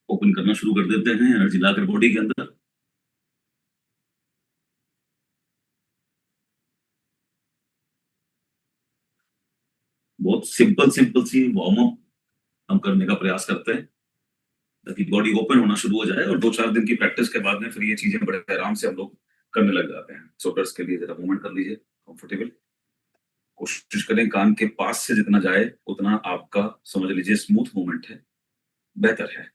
Open करना शुरू कर देते हैं एनर्जी लाकर बॉडी के अंदर। बहुत सिंपल सिंपल सी वार्म अप हम करने का प्रयास करते हैं ताकि बॉडी ओपन होना शुरू हो जाए, और 2-4 दिन की प्रैक्टिस के बाद में फिर ये चीजें बड़े आराम से हम लोग करने लग जाते हैं। शोल्डर्स के लिए जरा मूवमेंट कर लीजिए कंफर्टेबल। कोशिश करें कान के पास से जितना जाए उतना आपका समझ लीजिए स्मूथ मूवमेंट है, बेहतर है।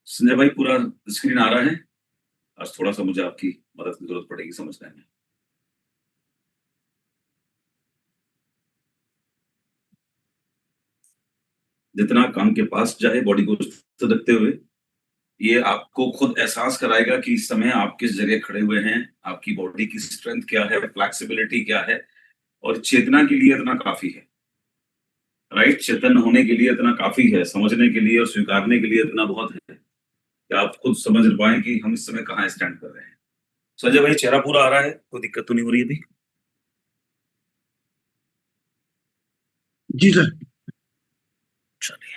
संजय भाई पूरा स्क्रीन आ रहा है? आज थोड़ा सा मुझे आपकी मदद की जरूरत पड़ेगी समझने में। जितना कान के पास जाए बॉडी को स्थिर रखते हुए, ये आपको खुद एहसास कराएगा कि इस समय आप किस जगह खड़े हुए हैं, आपकी बॉडी की स्ट्रेंथ क्या है, फ्लेक्सिबिलिटी क्या है, और चेतना के लिए इतना काफी है। राइट, चेतन होने के लिए इतना काफी है, समझने के लिए और स्वीकारने के लिए इतना बहुत है कि आप खुद समझ पाए कि हम इस समय कहाँ स्टैंड कर रहे हैं। संजय भाई चेहरा पूरा आ रहा है, कोई दिक्कत तो नहीं हो रही अभी? जी सर। चलिए,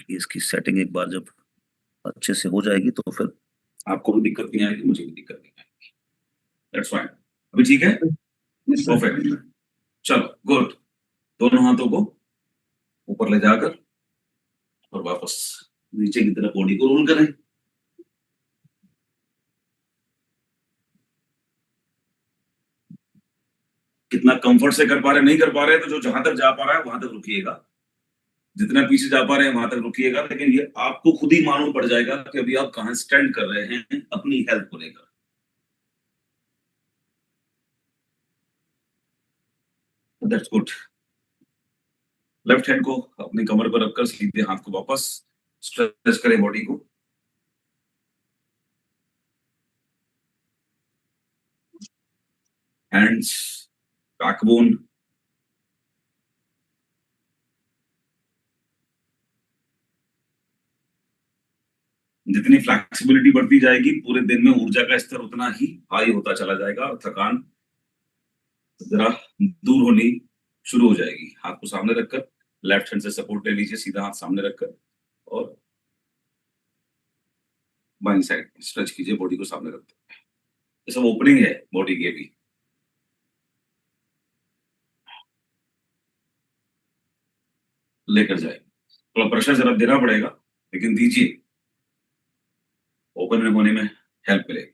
इसकी सेटिंग एक बार जब अच्छे से हो जाएगी तो फिर आपको भी दिक्कत नहीं आएगी, मुझे भी दिक्कत नहीं आएगी। That's fine. अभी ठीक है? Yes sir. परफेक्ट। चलो गुड। दोनों हाथों को ऊपर ले जाकर और वापस नीचे की तरफ बॉडी को रोल करें। कितना कंफर्ट से कर पा रहे, नहीं कर पा रहे तो जो जहां तक जा पा रहा है वहां तक रुकिएगा, जितना पीछे जा पा रहे हैं वहां तक रुकिएगा, लेकिन ये आपको खुद ही मालूम पड़ जाएगा कि अभी आप कहां स्टैंड कर रहे हैं अपनी हेल्थ को लेकर। That's good. लेफ्ट हैंड को अपनी कमर पर रखकर सीधे हाथ को वापस स्ट्रेच करें बॉडी को। Hands, backbone. जितनी फ्लेक्सिबिलिटी बढ़ती जाएगी पूरे दिन में ऊर्जा का स्तर उतना ही हाई होता चला जाएगा और थकान जरा दूर होनी शुरू हो जाएगी। हाथ को सामने रखकर लेफ्ट हैंड से सपोर्ट ले लीजिए, सीधा हाथ सामने रखकर, और बाईं साइड स्ट्रेच कीजिए बॉडी को सामने रखते हुए। ये सब ओपनिंग है बॉडी की भी। लेकर जाए, थोड़ा प्रेशर जरा देना पड़ेगा लेकिन दीजिए, ओपन होने में हेल्प मिलेगी।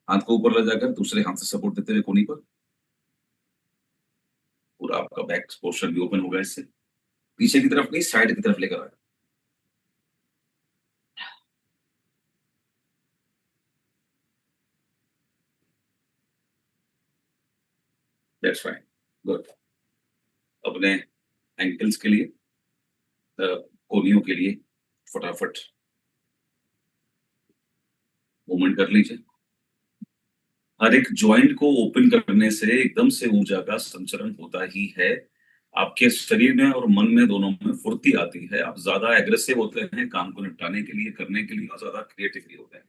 हाथ को ऊपर ले जाकर दूसरे हाथ से सपोर्ट देते हुए कोनी पर, पूरा आपका बैक पोर्शन भी ओपन होगा इससे। पीछे की तरफ नहीं, साइड की तरफ लेकर आए। That's fine. गुड। अपने एंकल्स के लिए, कोहनियों के लिए फटाफट मूवमेंट कर लीजिए। हर एक जॉइंट को ओपन करने से एकदम से ऊर्जा का संचरण होता ही है। आपके शरीर में और मन में दोनों में फुर्ती आती है। आप ज्यादा एग्रेसिव होते हैं काम को निपटाने के लिए, करने के लिए, और ज्यादा क्रिएटिवली होते हैं।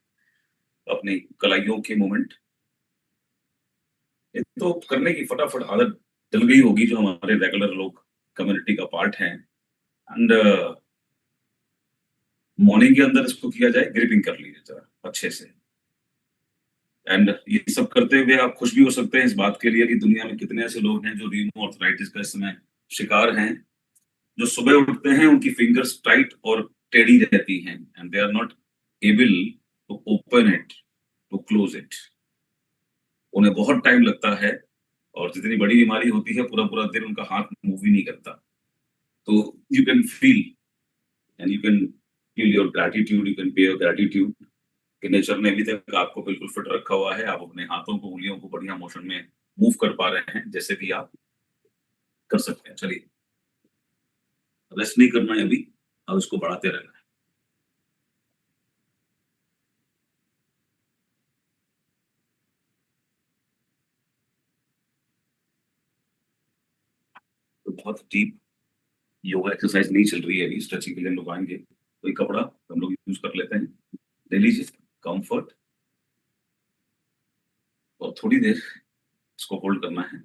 अपनी कलाइयों के मूवमेंट ये तो करने की फटाफट आदत डल गई होगी जो हमारे रेगुलर लोग कम्युनिटी का पार्ट हैं। एंड मॉर्निंग के अंदर इसको किया जाए, ग्रिपिंग कर लीजिए जरा अच्छे से। एंड ये सब करते हुए आप खुश भी हो सकते हैं इस बात के लिए कि दुनिया में कितने ऐसे लोग हैं जो रीनो आर्थराइटिस का इस समय शिकार हैं, जो सुबह उठते हैं उनकी फिंगर्स टाइट और टेढ़ी रहती हैं and they are not able to open it, to close it. उन्हें बहुत टाइम लगता है, और जितनी बड़ी बीमारी होती है पूरा पूरा दिन उनका हाथ मूव ही नहीं करता। तो you can feel and you can feel your gratitude, you can pay your gratitude कि नेचर ने अभी तक आपको बिल्कुल फिट रखा हुआ है। आप अपने हाथों को, उंगलियों को बढ़िया मोशन में मूव कर पा रहे हैं, जैसे भी आप कर सकते हैं। चलिए, रेस्ट नहीं करना है अभी, अब इसको बढ़ाते रहना है। तो बहुत डीप योगा एक्सरसाइज नहीं चल रही है अभी, स्ट्रेचिंग के लिए हम लोग आएंगे। कोई कपड़ा हम लोग यूज कर लेते हैं, ले लीजिए, कंफर्ट। और थोड़ी देर इसको होल्ड करना है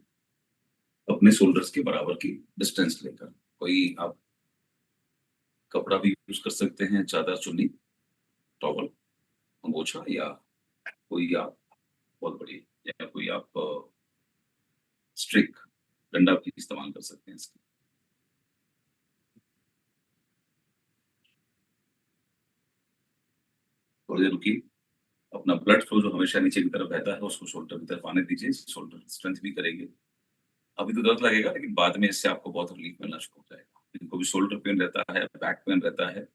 अपने शोल्डर्स के बराबर की डिस्टेंस लेकर। कोई आप कपड़ा भी यूज कर सकते हैं, चादर, चुन्नी, टॉवल, अंगोछा, या कोई आप बहुत बड़ी, या कोई आप स्ट्रिक डंडा भी इस्तेमाल कर सकते हैं इसका। थोड़ी देर रुकिए, अपना ब्लड फ्लो जो हमेशा नीचे की तरफ बहता है उसको शोल्डर की तरफ आने दीजिए, शोल्डर स्ट्रेंथ भी करेंगे। अभी तो दर्द लगेगा, लेकिन बाद में इससे आपको बहुत रिलीफ मिलना शुरू हो जाएगा। जिनको भी शोल्डर पेन रहता है, बैक पेन रहता है,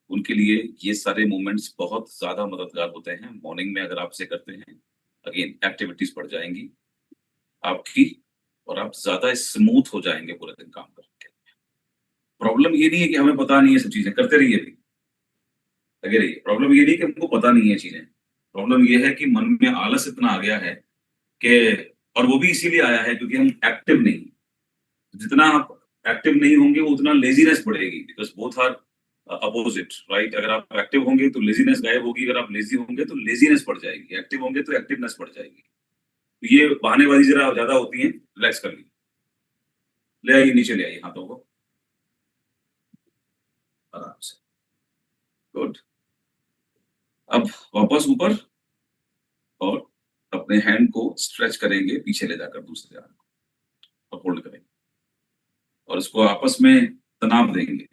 उनके लिए ये सारे मूवमेंट्स बहुत ज्यादा मददगार होते हैं। मॉर्निंग में अगर आप इसे करते हैं, अगेन एक्टिविटीज बढ़ जाएंगी आपकी, और आप ज्यादा स्मूथ हो जाएंगे पूरे दिन काम करके। प्रॉब्लम ये नहीं है कि हमें पता नहीं है, सब चीजें करते रहिए भी लगे रहिए। प्रॉब्लम ये नहीं कि हमको पता नहीं है चीजें, प्रॉब्लम ये है कि मन में आलस इतना आ गया है कि, और वो भी इसीलिए आया है क्योंकि हम एक्टिव नहीं। जितना आप एक्टिव नहीं होंगे उतना लेजीनेस बढ़ेगी, because both are opposite, right. अगर आप एक्टिव होंगे तो लेजीनेस गायब होगी, अगर आप लेजी होंगे तो लेजीनेस बढ़ जाएगी, एक्टिव होंगे तो एक्टिवनेस बढ़ जाएगी। तो ये बहानेबाजी जरा ज्यादा होती है, रिलैक्स कर लीजिए, ले आइए नीचे, ले आइए हाथों को आराम से। गुड। अब वापस ऊपर, और अपने हैंड को स्ट्रेच करेंगे पीछे ले जाकर दूसरे हाथ को, और होल्ड करेंगे, और इसको आपस में तनाव देंगे।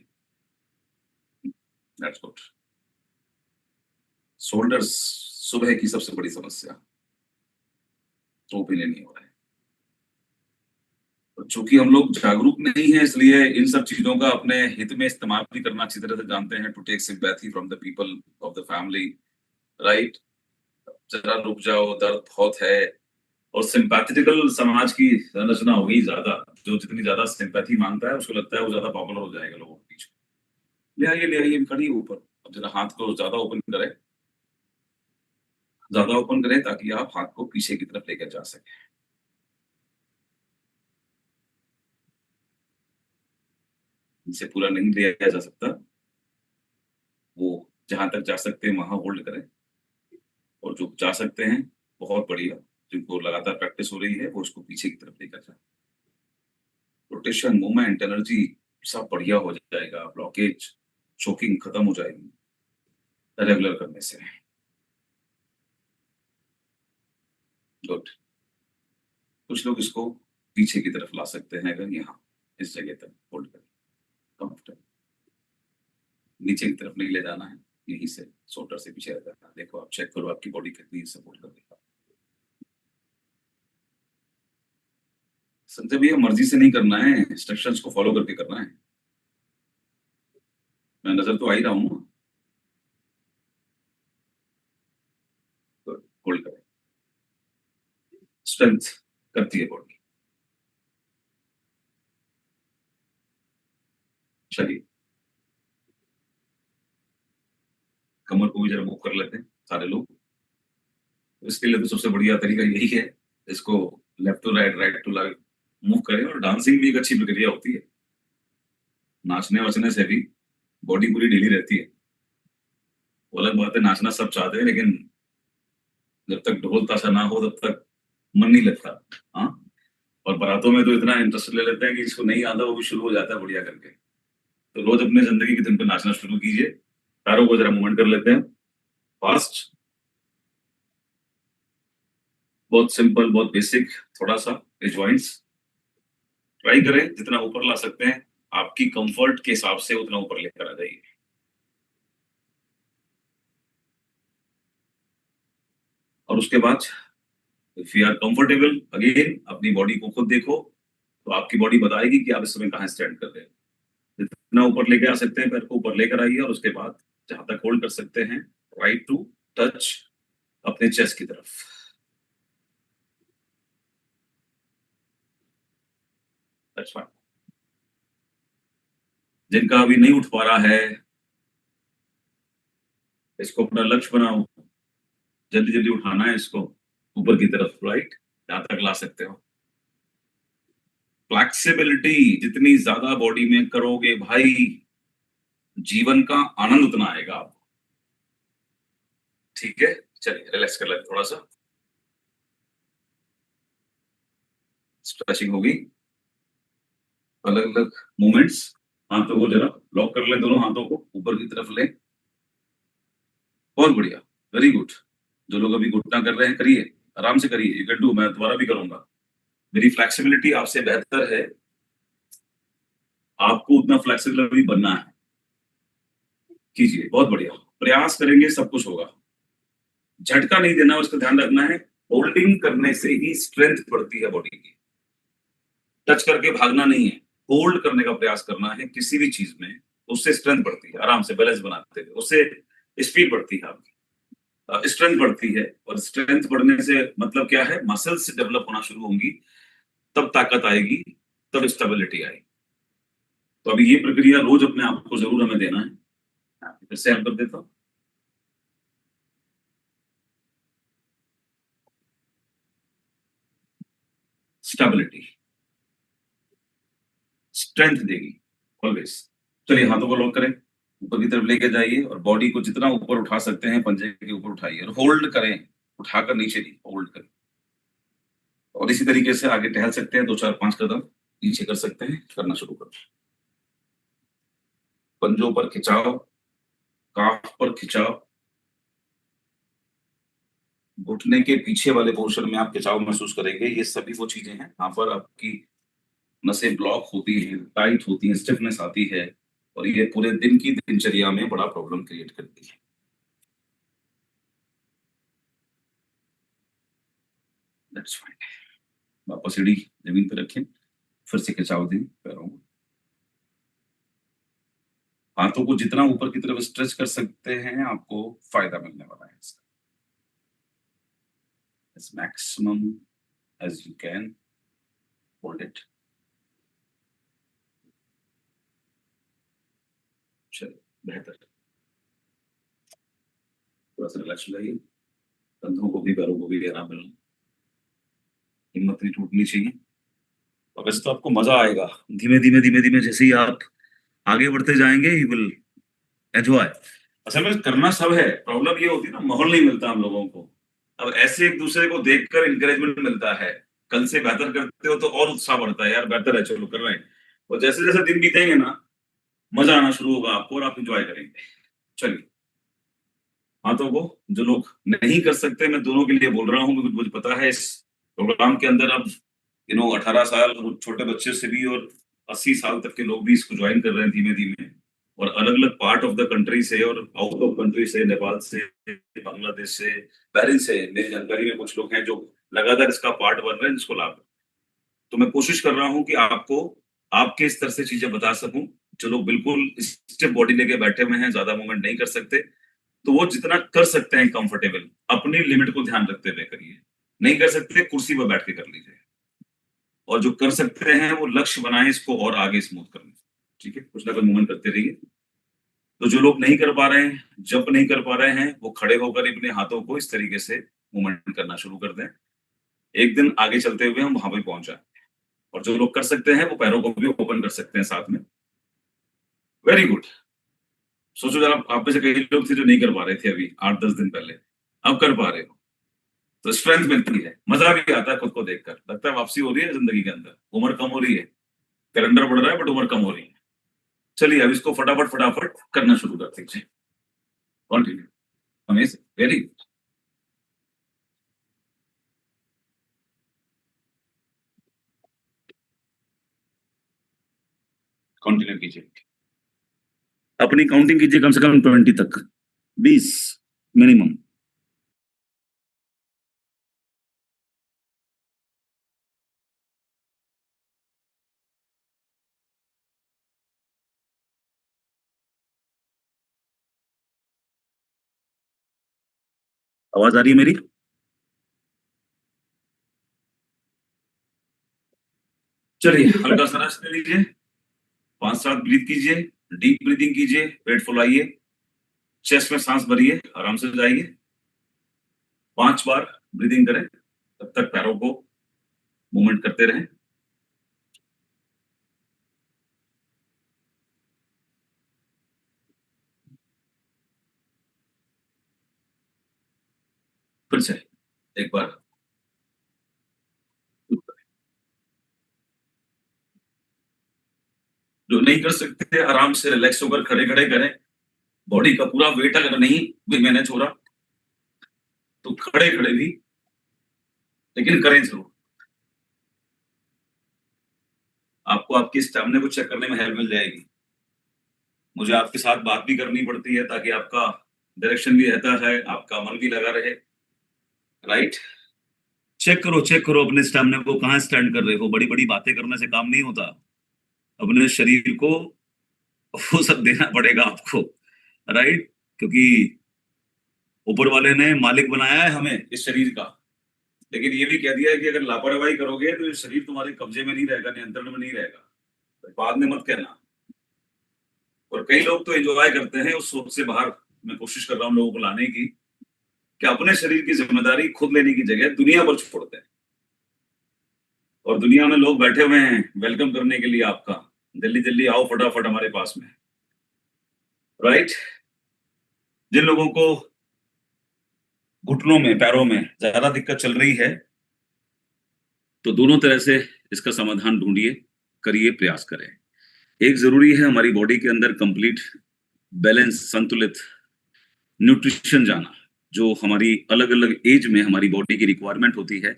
That's good. शोल्डर्स सुबह की सबसे बड़ी समस्या, तो भी नहीं हो रहा है। तो चूंकि हम लोग जागरूक नहीं है, इसलिए इन सब चीजों का अपने हित में इस्तेमाल भी करना अच्छी तरह से जानते हैं। To take sympathy from the people of the family, right. जरा रुक जाओ, दर्द बहुत है। और सिंपैथेटिकल समाज की संरचना हो गई ज्यादा, जो जितनी ज्यादा सिंपैथी मांगता है उसको लगता है वो ज्यादा पॉपुलर हो जाएगा लोगों के बीच में। ले आइए, ले आइए, खड़िए ऊपर। अब जरा हाथ को ज्यादा ओपन करें, ज्यादा ओपन करें, ताकि आप हाथ को पीछे की तरफ लेकर जा सकें। इसे पूरा नहीं लिया जा सकता, वो जहां तक जा सकते हैं वहां होल्ड करें, और जो जा सकते हैं बहुत बढ़िया, जिनको लगातार प्रैक्टिस हो रही है वो उसको पीछे की तरफ लेकर जाए। रोटेशन, मूवमेंट, एनर्जी सब बढ़िया हो जाएगा, ब्लॉकेज, चोकिंग खत्म हो जाएगी रेगुलर करने से। गुड। कुछ लोग इसको पीछे की तरफ ला सकते हैं, अगर यहाँ इस जगह तक होल्ड करें, कंफर्टेबल। नीचे की तरफ नहीं ले जाना है, यहीं से शोल्डर से पीछे रह जाना है। देखो, आप चेक करो आपकी बॉडी कितनी सपोर्ट कर रही है। संजय भैया, मर्जी से नहीं करना है, इंस्ट्रक्शंस को फॉलो करके करना है। मैं नजर तो आ ही रहा हूँ। होल्ड करें, स्ट्रेंथ करती है बॉडी। चलिए, कमर को भी जरा मूव कर लेते हैं सारे लोग। इसके लिए तो सबसे बढ़िया तरीका यही है, इसको left to right, right to left move करें। और डांसिंग भी एक अच्छी प्रक्रिया होती है, नाचने वाचने से भी बॉडी पूरी ढीली रहती है। वो अलग बात है, नाचना सब चाहते हैं, लेकिन जब तक ढोल ताशा ना हो तब तक मन नहीं लगता। हाँ। और बारातों में तो इतना इंटरेस्ट ले लेते हैं कि जिसको नहीं आता वो भी शुरू हो जाता है बढ़िया करके। तो रोज अपने जिंदगी के दिन पे नाचना शुरू कीजिए। पैरों को जरा मूवमेंट कर लेते हैं, फास्ट, बहुत सिंपल, बहुत बेसिक। थोड़ा सा जॉइंट्स ट्राई करें, जितना ऊपर ला सकते हैं आपकी कंफर्ट के हिसाब से उतना ऊपर लेकर आ जाइए। और उसके बाद if you are comfortable, again अपनी बॉडी को खुद देखो, तो आपकी बॉडी बताएगी कि आप इस समय कहाँ स्टैंड कर रहे हैं। जितना ऊपर लेके आ सकते हैं पैर को ऊपर लेकर आइए, और उसके बाद जहां तक होल्ड कर सकते हैं, राइट टू टच अपने चेस्ट की तरफ। That's fine. जिनका अभी नहीं उठ पा रहा है, इसको अपना लक्ष्य बनाओ, जल्दी जल्दी उठाना है इसको ऊपर की तरफ, राइट, जहां तक ला सकते हो। फ्लेक्सिबिलिटी जितनी ज्यादा बॉडी में करोगे भाई, जीवन का आनंद उतना आएगा आपको। ठीक है, चलिए रिलैक्स कर लेते थोड़ा सा। स्ट्रेचिंग होगी, अलग अलग मूवमेंट्स। हाथों को जरा लॉक कर ले, दोनों हाथों को ऊपर की तरफ ले। बहुत बढ़िया, वेरी गुड। जो लोग अभी घुटना कर रहे हैं, करिए, आराम से करिए, यू कैन डू। मैं दोबारा भी करूंगा। मेरी फ्लेक्सिबिलिटी आपसे बेहतर है, आपको उतना फ्लेक्सिबल भी बनना है। कीजिए, बहुत बढ़िया। प्रयास करेंगे, सब कुछ होगा। झटका नहीं देना, उसका ध्यान रखना है। होल्डिंग करने से ही स्ट्रेंथ बढ़ती है बॉडी की। टच करके भागना नहीं है, होल्ड करने का प्रयास करना है किसी भी चीज में। उससे स्ट्रेंथ बढ़ती है, आराम से बैलेंस बनाते हुए, उससे स्पीड बढ़ती है आपकी, स्ट्रेंथ बढ़ती है। और स्ट्रेंथ बढ़ने से मतलब क्या है, मसल्स डेवलप होना शुरू होंगी, तब ताकत आएगी, तब स्टेबिलिटी आएगी। तो अभी ये प्रक्रिया रोज अपने आप को जरूर हमें देना है। फिर से हम कर देता हूँ। स्टेबिलिटी, स्ट्रेंथ देगी ऑलवेज। चलिए, हाथों को लॉक करें, ऊपर की तरफ लेके जाइए और बॉडी को जितना ऊपर उठा सकते हैं पंजे के ऊपर उठाइए और होल्ड करें। उठाकर नीचे नहीं, होल्ड करें। और इसी तरीके से आगे टहल सकते हैं, 2 4 5 कदम नीचे कर सकते हैं। करना शुरू करो। पंजों पर खिंचाव, काफ पर खिंचाव, घुटने के पीछे वाले पोर्शन में आप खिंचाव महसूस करेंगे। ये सभी वो चीजें हैं, यहाँ पर आपकी नसें ब्लॉक होती हैं, टाइट होती हैं, स्टिफनेस आती है, और ये पूरे दिन की दिनचर्या में बड़ा प्रॉब्लम क्रिएट करती है। That's fine. वापस सीढ़ी जमीन पर रखें, फिर से खिंचाव दें पैरों को। हाथों को जितना ऊपर की तरफ स्ट्रेच कर सकते हैं, आपको फायदा मिलने वाला है इसका। as maximum as you can hold it। चलिए, बेहतर। थोड़ा सा रिलैक्स हो जाइए, कंधों को भी पैरों को भी आराम मिलना, हिम्मत नहीं टूटनी चाहिए। और वैसे तो आपको मजा आएगा, धीमे धीमे धीमे धीमे जैसे ही आप आगे बढ़ते जाएंगे, यू विल एंजॉय। असल में करना सब है, प्रॉब्लम ये होती है ना, माहौल नहीं मिलता हम लोगों को। अब ऐसे एक दूसरे को देखकर इंकरेजमेंट मिलता है, कल से बेहतर करते हो तो और उत्साह बढ़ता है, यार बेहतर है, चलो कर रहे हैं। और जैसे जैसे दिन बीतेंगे ना, मजा आना शुरू होगा आपको और आप इंजॉय करेंगे। चलिए, हाथों को, जो लोग नहीं कर सकते, मैं दोनों के लिए बोल रहा हूँ, क्योंकि मुझे पता है इस प्रोग्राम के अंदर अब 18 साल छोटे बच्चे से भी और 80 साल तक के लोग भी इसको ज्वाइन कर रहे हैं धीमे धीमे। और अलग अलग पार्ट ऑफ द कंट्री से और आउट ऑफ कंट्री से, नेपाल से, बांग्लादेश से, बहरीन से, मेरी जानकारी में कुछ लोग हैं जो लगातार इसका पार्ट बन रहे हैं, जिसको लाभ है। तो मैं कोशिश कर रहा हूँ कि आपको आपके स्तर से चीजें बता सकूं। जो लोग बिल्कुल स्टिफ बॉडी लेके बैठे हुए हैं, ज्यादा मूवमेंट नहीं कर सकते, तो वो जितना कर सकते हैं कंफर्टेबल, अपनी लिमिट को ध्यान रखते हुए करिए। नहीं कर सकते, कुर्सी पर बैठ के कर लीजिए। और जो कर सकते हैं, वो लक्ष्य बनाएं इसको और आगे स्मूथ करने। ठीक है, कुछ ना कुछ मूवमेंट करते रहिए। तो जो लोग नहीं कर पा रहे हैं, जब नहीं कर पा रहे हैं, वो खड़े होकर अपने हाथों को इस तरीके से मूवमेंट करना शुरू कर दें। एक दिन आगे चलते हुए हम वहां पर पहुंच जाए। और जो लोग कर सकते हैं, वो पैरों को भी ओपन कर सकते हैं साथ में। Very good. सोचो जरा, आप में से कई लोग थे जो नहीं कर पा रहे थे अभी 8 10 दिन पहले, अब कर पा रहे हो। तो स्ट्रेंथ मिलती है, मजा भी आता है खुद को देखकर, लगता है वापसी हो रही है जिंदगी के अंदर। उम्र कम हो रही है, कैलेंडर बढ़ रहा है, बट उम्र कम हो रही है। चलिए, अब इसको फटाफट फटाफट करना शुरू कर दीजिए। Continue. Amazing, very good. Continue कीजिए, अपनी काउंटिंग कीजिए, कम से कम 20 तक, 20 मिनिमम। आवाज आ रही है मेरी? चलिए, हल्का सा रेस्ट ले लीजिए, 5 7 ब्रीथ कीजिए, डीप ब्रीदिंग कीजिए, पेट फुलाइए, चेस्ट में सांस भरिए, आराम से जाइए। 5 बार ब्रीदिंग करें, तब तक पैरों को मूवमेंट करते रहें। फिर से एक बार। जो नहीं कर सकते आराम से रिलैक्स होकर खड़े खड़े करें। बॉडी का पूरा वेट अगर नहीं भी मैनेज हो रहा तो खड़े खड़े भी, लेकिन करें जरूर। आपको आपकी स्टैमिना को चेक करने में हेल्प मिल जाएगी। मुझे आपके साथ बात भी करनी पड़ती है ताकि आपका डायरेक्शन भी रहता है, आपका मन भी लगा रहे। राइट, चेक करो अपने स्टैमिना को, कहाँ स्टैंड कर रहे हो। बड़ी बड़ी बातें करने से काम नहीं होता। अपने शरीर को वो सब देना पड़ेगा आपको। राइट, क्योंकि ऊपर वाले ने मालिक बनाया है हमें इस शरीर का, लेकिन ये भी कह दिया है कि अगर लापरवाही करोगे तो ये शरीर तुम्हारे कब्जे में नहीं रहेगा, नियंत्रण में नहीं रहेगा। तो बाद में मत कहना। और कई लोग तो एंजॉय करते हैं उस सोच से बाहर। मैं कोशिश कर रहा हूँ लोगों को लाने की कि अपने शरीर की जिम्मेदारी खुद लेने की जगह दुनिया पर छोड़ते हैं। और दुनिया में लोग बैठे हुए हैं वेलकम करने के लिए आपका। जल्दी जल्दी आओ फटाफट हमारे पास में। राइट, जिन लोगों को घुटनों में, पैरों में ज्यादा दिक्कत चल रही है, तो दोनों तरह से इसका समाधान ढूंढिए, करिए, प्रयास करें। एक जरूरी है हमारी बॉडी के अंदर कंप्लीट बैलेंस, संतुलित न्यूट्रिशन जाना, जो हमारी अलग अलग एज में हमारी बॉडी की रिक्वायरमेंट होती है,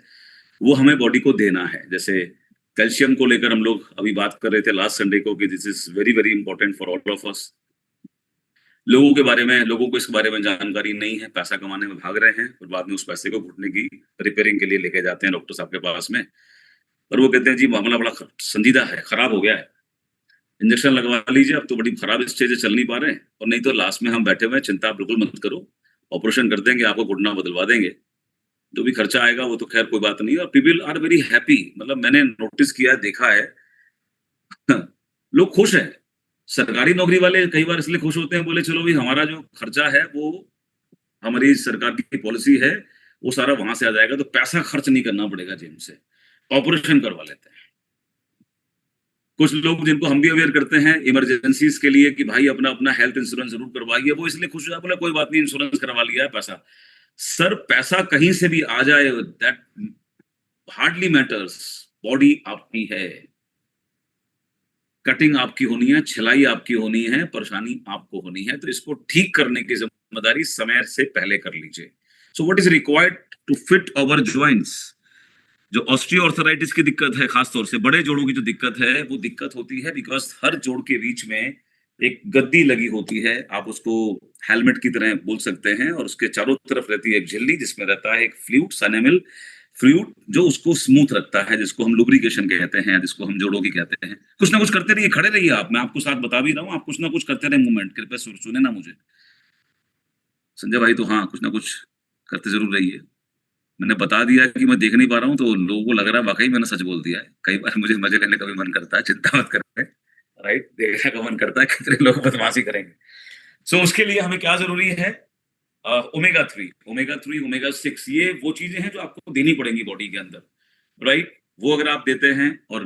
वो हमें बॉडी को देना है। जैसे कैल्शियम को लेकर हम लोग अभी बात कर रहे थे लास्ट संडे को कि this is very very important for all of us. लोगों को इसके बारे में जानकारी नहीं है, पैसा कमाने में भाग रहे हैं और बाद में उस पैसे को घुटने की रिपेयरिंग के लिए लेके जाते हैं डॉक्टर साहब के पास में, और वो कहते हैं जी मामला बड़ा संजीदा है, खराब हो गया है, इंजेक्शन लगवा लीजिए, अब तो बड़ी खराब स्टेज है, चल नहीं पा रहे हैं। और नहीं तो लास्ट में हम बैठे हुए हैं, चिंता बिल्कुल मत करो, ऑपरेशन कर देंगे, आपको घुटना बदलवा देंगे, जो भी खर्चा आएगा वो तो खैर कोई बात नहीं है। और पीपल आर वेरी हैप्पी, मतलब मैंने नोटिस किया, देखा है, लोग खुश हैं। सरकारी नौकरी वाले कई बार इसलिए खुश होते हैं, बोले चलो भाई हमारा जो खर्चा है वो, हमारी सरकार की पॉलिसी है, वो सारा वहां से आ जाएगा, तो पैसा खर्च नहीं करना पड़ेगा जेब से, ऑपरेशन करवा लेते हैं। कुछ लोग जिनको हम भी अवेयर करते हैं इमरजेंसीज के लिए कि भाई अपना अपना हेल्थ इंश्योरेंस जरूर करवाइए, वो इसलिए खुश हो, बोला कोई बात नहीं, इंश्योरेंस करवा लिया है, पैसा। सर पैसा कहीं से भी आ जाए, दैट हार्डली मैटर्स। बॉडी आपकी है, कटिंग आपकी होनी है, छिलाई आपकी होनी है, परेशानी आपको होनी है, तो इसको ठीक करने की जिम्मेदारी समय से पहले कर लीजिए। So what is required to fit our joints. जो ऑस्टियोआर्थराइटिस की दिक्कत है, खासतौर से बड़े जोड़ों की जो दिक्कत है, वो दिक्कत होती है बिकॉज हर जोड़ के बीच में एक गद्दी लगी होती है, आप उसको हेलमेट की तरह बोल सकते हैं, और उसके चारों तरफ रहती है एक झिल्ली जिसमें रहता है एक फ्लूइड, सनेमल फ्लूइड, जो उसको स्मूथ रखता है, जिसको हम लुब्रिकेशन कहते हैं, जिसको हम जोड़ों की कहते हैं। कुछ ना कुछ करते रहिए, खड़े रहिए आप, मैं आपको साथ बता भी रहा हूँ, आप कुछ ना कुछ करते रहे मूवमेंट, कृपया सुने ना मुझे। संजय भाई तो हाँ, कुछ ना कुछ करते जरूर रहिए। मैंने बता दिया कि मैं देख नहीं पा रहा हूँ, तो लोगों को लग रहा है वाकई मैंने सच बोल दिया है। कई बार मुझे मजे लेने का भी मन करता है, चिंता मत करें। राइट, देखने का मन करता है कितने लोग बदमाशी करेंगे। सो उसके लिए हमें क्या जरूरी है, ओमेगा 3 ओमेगा 6, ये वो चीजें हैं जो आपको देनी पड़ेंगी बॉडी के अंदर। राइट, वो अगर आप देते हैं, और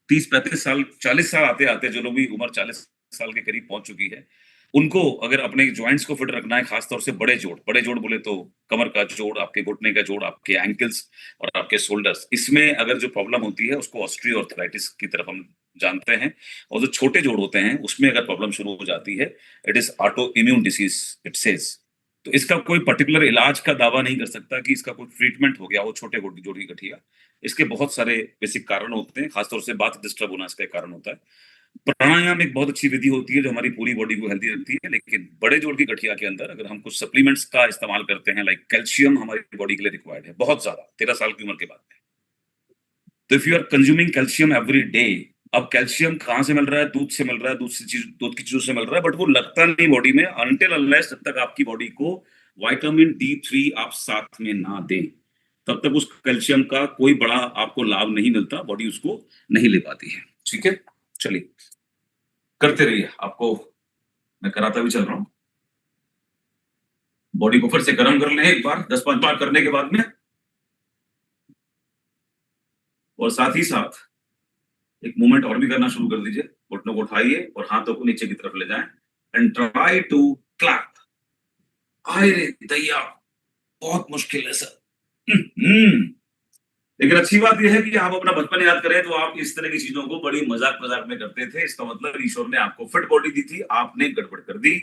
30-35 साल 40 साल आते आते जो लोग भी उम्र 40 साल के करीब पहुंच चुकी है, उनको अगर अपने जॉइंट्स को फिट रखना है, खासतौर से बड़े जोड़ बोले तो कमर का जोड़, आपके घुटने का जोड़, आपके एंकल्स और आपके शोल्डर्स, इसमें अगर जो प्रॉब्लम होती है उसको ऑस्टियोआर्थराइटिस की तरफ हम जानते हैं। और जो छोटे जोड़ होते हैं उसमें अगर प्रॉब्लम शुरू हो जाती है, it is auto immune disease it says. तो इसका कोई पर्टिकुलर इलाज का दावा नहीं कर सकता कि इसका कोई ट्रीटमेंट हो गया हो छोटे जोड़ की गठिया। इसके बहुत सारे बेसिक कारण होते हैं, खासतौर से बात डिस्टर्ब होना इसका एक कारण होता है। प्राणायाम एक बहुत अच्छी विधि होती है जो हमारी पूरी बॉडी को हेल्दी रखती है, लेकिन बड़े जोड़ की गठिया के अंदर अगर हम कुछ सप्लीमेंट्स का इस्तेमाल करते हैं, लाइक कैल्शियम हमारी बॉडी के लिए रिक्वायर्ड है बहुत ज्यादा 13 साल की उम्र के बाद में। तो if you are consuming calcium every day, अब कैल्शियम कहाँ से मिल रहा है, दूध से मिल रहा है, दूध की चीजों से मिल रहा है, बट वो लगता नहीं बॉडी में अनटिल अनलेस जब तक आपकी बॉडी को विटामिन D3 आप साथ में ना दें, तब तक उस कैल्शियम का कोई बड़ा आपको लाभ नहीं मिलता, बॉडी उसको नहीं ले पाती है। ठीक है, चलिए करते रहिए, आपको मैं कराता भी चल रहा हूं। बॉडी को फिर से गर्म कर लें एक बार, 10-5 बार करने के बाद में, और साथ ही साथ एक मूवमेंट और भी करना शुरू कर दीजिए। घुटनों को उठाइए और हाथों को नीचे की तरफ ले जाएं एंड ट्राई टू क्लैप। आए रे दैया, बहुत मुश्किल है सर। लेकिन अच्छी बात यह है कि आप अपना बचपन याद करें तो आप इस तरह की चीजों को बड़ी मजाक मजाक में करते थे। इसका मतलब ईश्वर ने आपको फिट बॉडी दी थी, आपने गड़बड़ कर दी,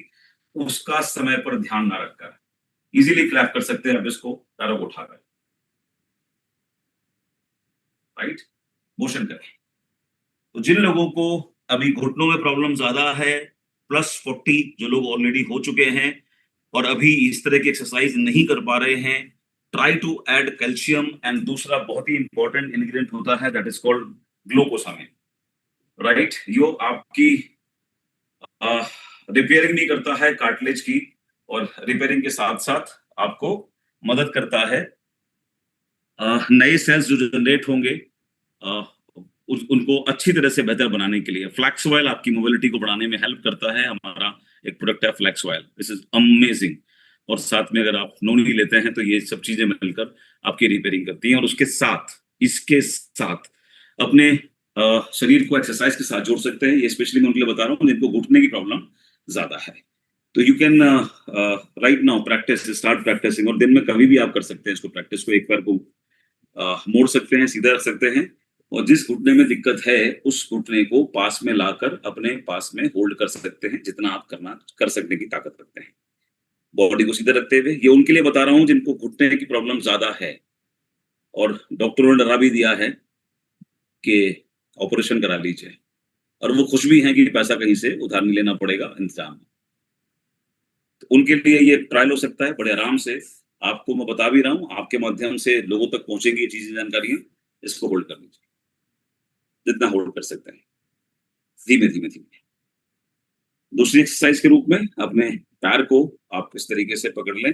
उसका समय पर ध्यान ना रखकर। इजीली क्लैप कर सकते हैं आप इसको पैरों को उठाकर, राइट? मोशन करें। तो जिन लोगों को अभी घुटनों में प्रॉब्लम ज्यादा है, +40 जो लोग ऑलरेडी हो चुके हैं और अभी इस तरह की एक्सरसाइज नहीं कर पा रहे हैं, try to add calcium. And दूसरा बहुत ही इंपॉर्टेंट इंग्रेडिएंट होता है, that is called glucosamine, right? यो आपकी रिपेयरिंग भी करता है कार्टिलेज की, और रिपेयरिंग के साथ साथ आपको मदद करता है नए सेल्स जो जनरेट होंगे अ, उनको अच्छी तरह से बेहतर बनाने के लिए। फ्लैक्स ऑयल आपकी मोबिलिटी को बढ़ाने में हेल्प करता है। हमारा एक प्रोडक्ट है flax oil, this is amazing. और साथ में अगर आप नोनी लेते हैं तो ये सब चीजें मिलकर आपकी रिपेयरिंग करती हैं। और उसके साथ, इसके साथ अपने शरीर को एक्सरसाइज के साथ जोड़ सकते हैं। ये स्पेशली मैं उनके लिए बता रहा हूँ जिनको घुटने की प्रॉब्लम ज्यादा है। तो you can right now practise, start practising. और दिन में कभी भी आप कर सकते हैं इसको, प्रैक्टिस को। एक पैर को मोड़ सकते हैं, सीधा रख सकते हैं, और जिस घुटने में दिक्कत है उस घुटने को पास में लाकर अपने पास में होल्ड कर सकते हैं, जितना आप करना कर सकने की ताकत रखते हैं बॉडी को सीधा रखते हुए। ये उनके लिए बता रहा हूँ जिनको घुटने की प्रॉब्लम ज्यादा है और डॉक्टरों ने डरा भी दिया है कि ऑपरेशन करा लीजिए, और वो खुश भी हैं कि पैसा कहीं से उधार नहीं लेना पड़ेगा, इंतजाम है। तो उनके लिए ये ट्रायल हो सकता है बड़े आराम से। आपको मैं बता भी रहा हूँ, आपके माध्यम से लोगों तक पहुंचेगी ये चीजें, जानकारियां। इसको होल्ड कर लीजिए जितना होल्ड कर सकते हैं, धीमे धीमे धीमे। दूसरी एक्सरसाइज के रूप में अपने पैर को आप इस तरीके से पकड़ लें।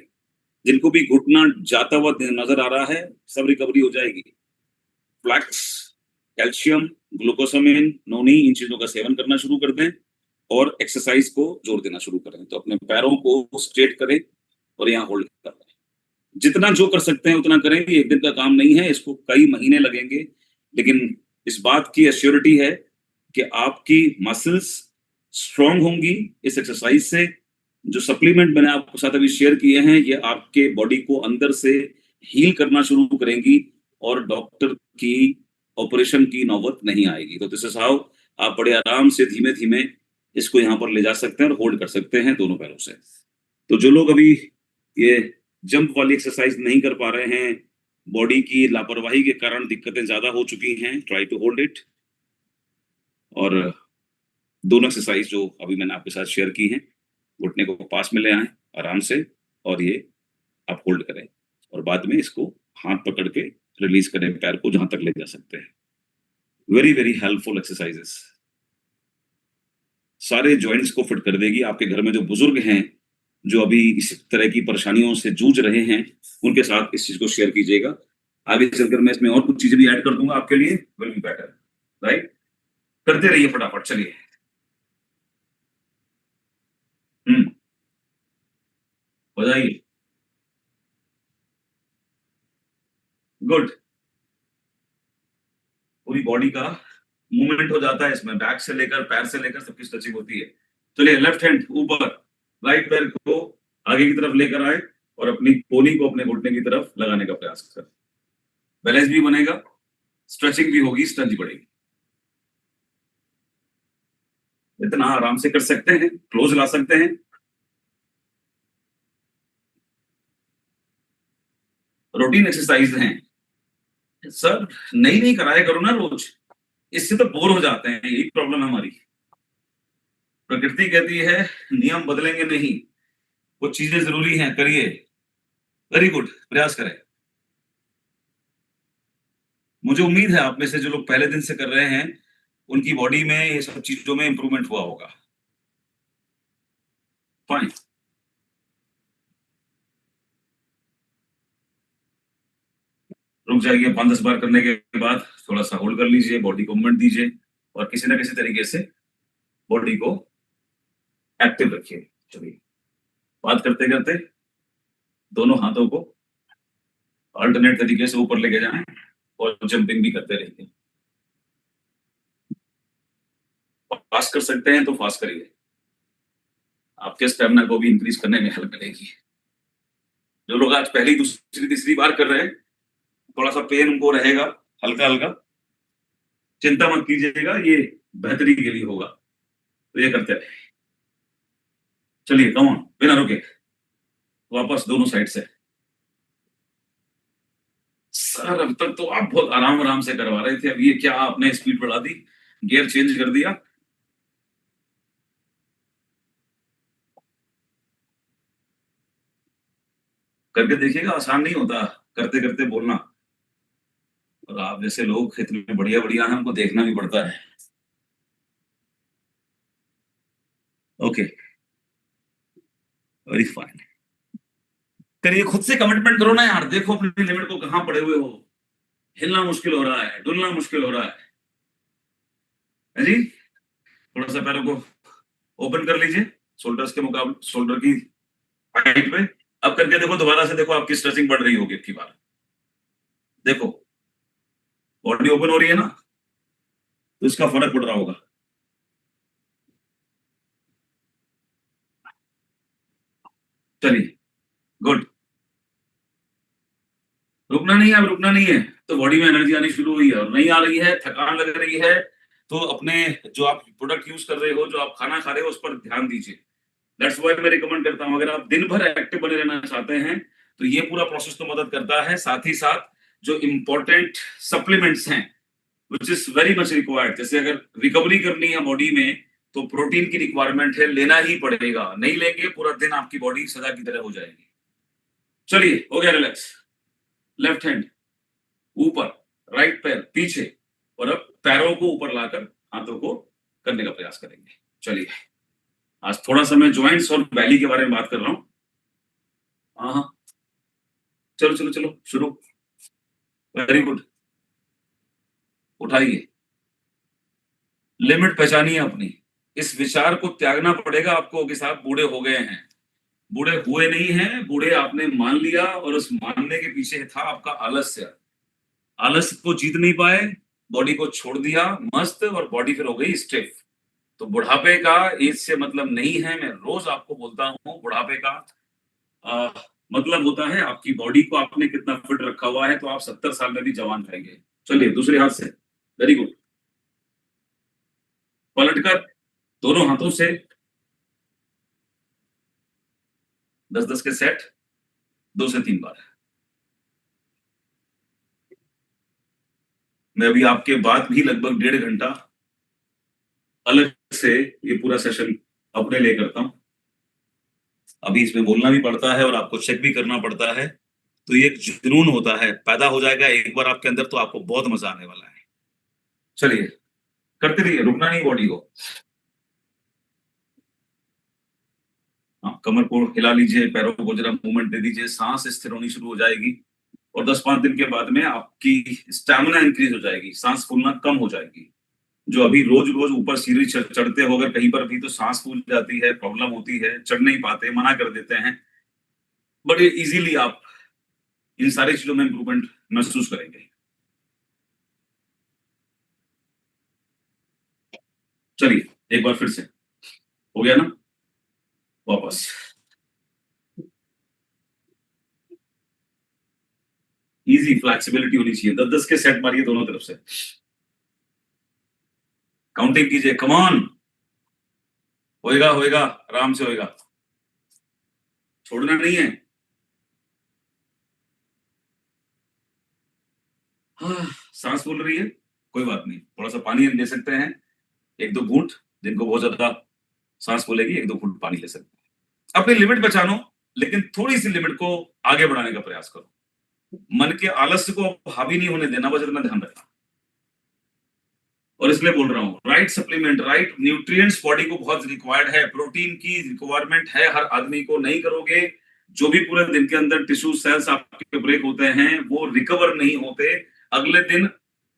जिनको भी घुटना जाता हुआ नजर आ रहा है, सब रिकवरी हो जाएगी। फ्लैक्स, कैल्शियम, ग्लूकोसामिन, नोनी, इन चीजों का सेवन करना शुरू कर दें और एक्सरसाइज को जोर देना शुरू करें। तो अपने पैरों को स्ट्रेट करें और यहाँ होल्ड कर लें। जितना जो कर सकते हैं उतना करें। ये एक दिन का काम नहीं है, इसको कई महीने लगेंगे। लेकिन इस बात की एश्योरिटी है कि आपकी मसल्स स्ट्रांग होंगी इस एक्सरसाइज से। जो सप्लीमेंट मैंने आपके साथ अभी शेयर किए हैं, ये आपके बॉडी को अंदर से हील करना शुरू करेंगी और डॉक्टर की ऑपरेशन की नौबत नहीं आएगी। तो दिस इज हाउ आप बड़े आराम से धीमे धीमे इसको यहाँ पर ले जा सकते हैं और होल्ड कर सकते हैं दोनों पैरों से। तो जो लोग अभी ये जंप वाली एक्सरसाइज नहीं कर पा रहे हैं, बॉडी की लापरवाही के कारण दिक्कतें ज्यादा हो चुकी हैं, ट्राई टू होल्ड इट। और दोनों एक्सरसाइज जो अभी मैंने आपके साथ शेयर की हैं, घुटने को पास में ले आए आराम से, और ये आप होल्ड करें, और बाद में इसको हाथ पकड़ के रिलीज करें पैर को जहां तक ले जा सकते हैं। वेरी वेरी हेल्पफुल एक्सरसाइजेस, सारे जॉइंट्स को फिट कर देगी। आपके घर में जो बुजुर्ग हैं, जो अभी इस तरह की परेशानियों से जूझ रहे हैं, उनके साथ इस चीज को शेयर कीजिएगा। आगे चलकर मैं इसमें और कुछ चीजें भी ऐड कर दूंगा आपके लिए, विल बी बेटर, राइट? करते रहिए फटाफट, चलिए। हम्म, बजाइए। गुड। पूरी बॉडी का मूवमेंट हो जाता है इसमें, बैक से लेकर पैर से लेकर सबकी स्ट्रेचिंग होती है। चलिए, लेफ्ट हैंड ऊपर, राइट पैर को आगे की तरफ लेकर आए और अपनी कोहनी को अपने घुटने की तरफ लगाने का प्रयास करें। बैलेंस भी बनेगा, स्ट्रेचिंग भी होगी, स्ट्रेंथ भी बढ़ेगी। इतना आराम से कर सकते हैं, क्लोज ला सकते हैं। रूटीन एक्सरसाइज हैं सर, नई नई कराया करो ना रोज, इससे तो बोर हो जाते हैं, यही प्रॉब्लम है हमारी। प्रकृति कहती है नियम बदलेंगे नहीं, वो चीजें जरूरी हैं, करिए। वेरी गुड, प्रयास करें। मुझे उम्मीद है आप में से जो लोग पहले दिन से कर रहे हैं, उनकी बॉडी में ये सब चीजों में इंप्रूवमेंट हुआ होगा। फाइन। रुक जाइए, 5-10 बार करने के बाद थोड़ा सा होल्ड कर लीजिए, बॉडी को मूवमेंट दीजिए, और किसी ना किसी तरीके से बॉडी को एक्टिव रखिए। चलिए, बात करते करते दोनों हाथों को अल्टरनेट तरीके से ऊपर लेके जाएं और जंपिंग भी करते रहिए। फास्ट कर सकते हैं तो फास्ट करिए, आपके स्टेमिना को भी इंक्रीज करने में हेल्प मिलेगी। जो लोग आज पहली दूसरी तीसरी बार कर रहे हैं, थोड़ा सा पेन उनको रहेगा हल्का हल्का, चिंता मत कीजिएगा, ये बेहतरी के लिए होगा, तो ये करते रहे। चलिए कम ऑन, बिना रुके वापस दोनों साइड से। सर अब तक तो आप बहुत आराम आराम से करवा रहे थे, अब ये क्या आपने स्पीड बढ़ा दी, गियर चेंज कर दिया? करके देखिएगा, आसान नहीं होता करते करते बोलना, और आप जैसे लोग इतने बढ़िया बढ़िया हैं, हमको देखना भी पड़ता है। Okay, very fine. करिए, खुद से कमिटमेंट करो ना यार, देखो अपनी लिमिट को कहां पड़े हुए हो, हिलना मुश्किल हो रहा है, डुलना मुश्किल हो रहा है जी। थोड़ा सा पैरों को ओपन कर लीजिए, शोल्डर्स के मुकाबले, शोल्डर की हाइट पे। अब करके देखो, दोबारा से देखो, आपकी स्ट्रेचिंग बढ़ रही होगी अब की बार। देखो बॉडी ओपन हो रही है ना, तो इसका फर्क पड़ रहा होगा। चलिए, गुड। रुकना नहीं है, अब रुकना नहीं है, तो बॉडी में एनर्जी आनी शुरू हुई है, और नहीं आ रही है, थकान लग रही है, तो अपने जो आप प्रोडक्ट यूज कर रहे हो, जो आप खाना खा रहे हो, उस पर ध्यान दीजिए। दैट्स व्हाई मैं रिकमेंड करता हूं, अगर आप दिन भर एक्टिव बने रहना चाहते हैं, तो ये पूरा प्रोसेस तो मदद करता है। साथ ही साथ जो इंपॉर्टेंट सप्लीमेंट्स हैं, which is very much required, जैसे अगर रिकवरी करनी है बॉडी में, तो प्रोटीन की रिक्वायरमेंट है, लेना ही पड़ेगा, नहीं लेंगे पूरा दिन आपकी बॉडी सजा की तरह हो जाएगी। चलिए, हो गया रिलैक्स। लेफ्ट हैंड ऊपर, राइट पैर पीछे, और अब पैरों को ऊपर लाकर हाथों को करने का प्रयास करेंगे। चलिए, आज थोड़ा सा मैं ज्वाइंट्स और बैली के बारे में बात कर रहा हूँ। हाँ हाँ, चलो चलो चलो, शुरू। Very good. उठाइए, लिमिट पहचानिए अपनी। इस विचार को त्यागना पड़ेगा आपको कि साहब बूढ़े हो गए हैं। बूढ़े हुए नहीं हैं, बूढ़े आपने मान लिया, और उस मानने के पीछे था आपका आलस्य। आलस्य को जीत नहीं पाए, बॉडी को छोड़ दिया मस्त, और बॉडी फिर हो गई स्टिफ। तो बुढ़ापे का एज से मतलब नहीं है, मैं रोज आपको बोलता हूँ, बुढ़ापे का आ, मतलब होता है आपकी बॉडी को आपने कितना फिट रखा हुआ है, तो आप 70 साल में भी जवान रहेंगे। चलिए, दूसरे हाथ से। Very good. पलटकर दोनों हाथों से 10-10 के सेट, 2 से 3 बार। मैं अभी आपके बाद भी लगभग 1.5 घंटा अलग से ये पूरा सेशन अपने लिए करता हूँ। अभी इसमें बोलना भी पड़ता है और आपको चेक भी करना पड़ता है, तो ये एक जुनून होता है, पैदा हो जाएगा एक बार आपके अंदर, तो आपको बहुत मजा आने वाला है। चलिए, करते रहिए, रुकना नहीं बॉडी को। हाँ, कमर को हिला लीजिए, पैरों को जरा मूवमेंट दे दीजिए, सांस स्थिर होनी शुरू हो जाएगी, और 10-5 दिन के बाद में आपकी स्टैमिना इंक्रीज हो जाएगी, सांस फूलना कम हो जाएगी। जो अभी रोज रोज ऊपर सीढ़ी चढ़ते हो अगर कहीं पर भी, तो सांस फूल जाती है, प्रॉब्लम होती है, चढ़ नहीं पाते, मना कर देते हैं। बड़े इजीली आप इन सारी चीजों में इंप्रूवमेंट महसूस करेंगे। चलिए, एक बार फिर से, हो गया ना? वापस। इजी फ्लेक्सिबिलिटी होनी चाहिए, 10-10 के सेट मारिए दोनों तरफ से, काउंटिंग कीजिए, कमान। होएगा होएगा, आराम से होएगा, छोड़ना नहीं है। हाँ, सांस फूल रही है, कोई बात नहीं, थोड़ा सा पानी ले सकते हैं, 1-2 घूंट। जिनको बहुत ज्यादा सांस फूलेगी, 1-2 घूंट पानी ले सकते हैं। अपनी लिमिट पहचानो, लेकिन थोड़ी सी लिमिट को आगे बढ़ाने का प्रयास करो। मन के आलस्य को हावी नहीं होने देना, बस इतना ध्यान रखना। और इसलिए बोल रहा हूँ, right supplement, right nutrients body को बहुत रिक्वायर्ड है, प्रोटीन की रिक्वायरमेंट है हर आदमी को। नहीं करोगे, जो भी पूरे दिन के अंदर टिश्यू सेल्स आपके ब्रेक होते हैं, वो रिकवर नहीं होते। अगले दिन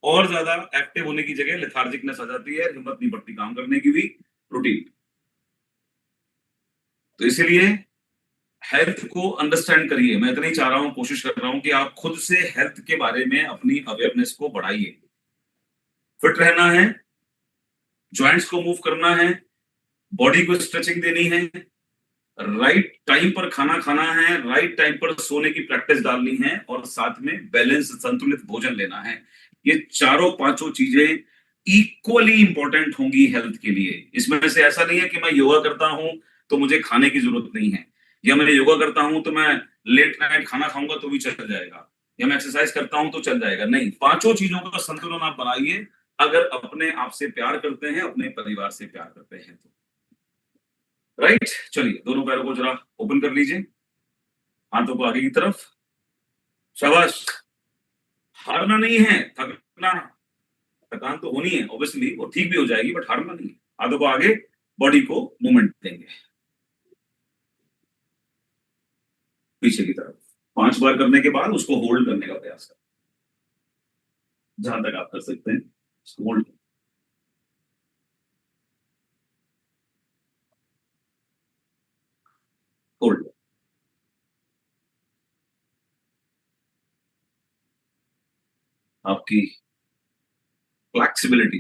और ज्यादा एक्टिव होने की जगह लेथार्जिकनेस आ जाती है, हिम्मत नहीं पड़ती काम करने की भी। प्रोटीन, तो इसीलिए हेल्थ को अंडरस्टैंड करिए। मैं इतना ही चाह रहा हूं, कोशिश कर रहा हूं कि आप खुद से हेल्थ के बारे में अपनी अवेयरनेस को बढ़ाइए। फिट रहना है, जॉइंट्स को मूव करना है, बॉडी को स्ट्रेचिंग देनी है, राइट टाइम पर खाना खाना है, राइट टाइम पर सोने की प्रैक्टिस डालनी है, और साथ में बैलेंस संतुलित भोजन लेना है। ये चारों पांचों चीजें इक्वली इंपॉर्टेंट होंगी हेल्थ के लिए। इसमें से ऐसा नहीं है कि मैं योगा करता हूं तो मुझे खाने की जरूरत नहीं है, या मैं योगा करता हूं तो मैं लेट नाइट खाना खाऊंगा तो भी चल जाएगा, या मैं एक्सरसाइज करता हूं तो चल जाएगा। नहीं, पांचों चीजों का संतुलन आप बनाइए, अगर अपने आप से प्यार करते हैं, अपने परिवार से प्यार करते हैं तो। राइट, चलिए दोनों पैरों को जरा ओपन कर लीजिए, हाथों को आगे की तरफ। शाबाश। हारना नहीं है, थकना, थकान तो होनी है ऑब्वियसली, वो ठीक भी हो जाएगी, बट हारना नहीं है। हाथों को आगे, बॉडी को मूवमेंट देंगे पीछे की तरफ। 5 बार करने के बाद उसको होल्ड करने का प्रयास करें, जहां तक आप कर सकते हैं होल्ड। होल्ड। आपकी फ्लेक्सिबिलिटी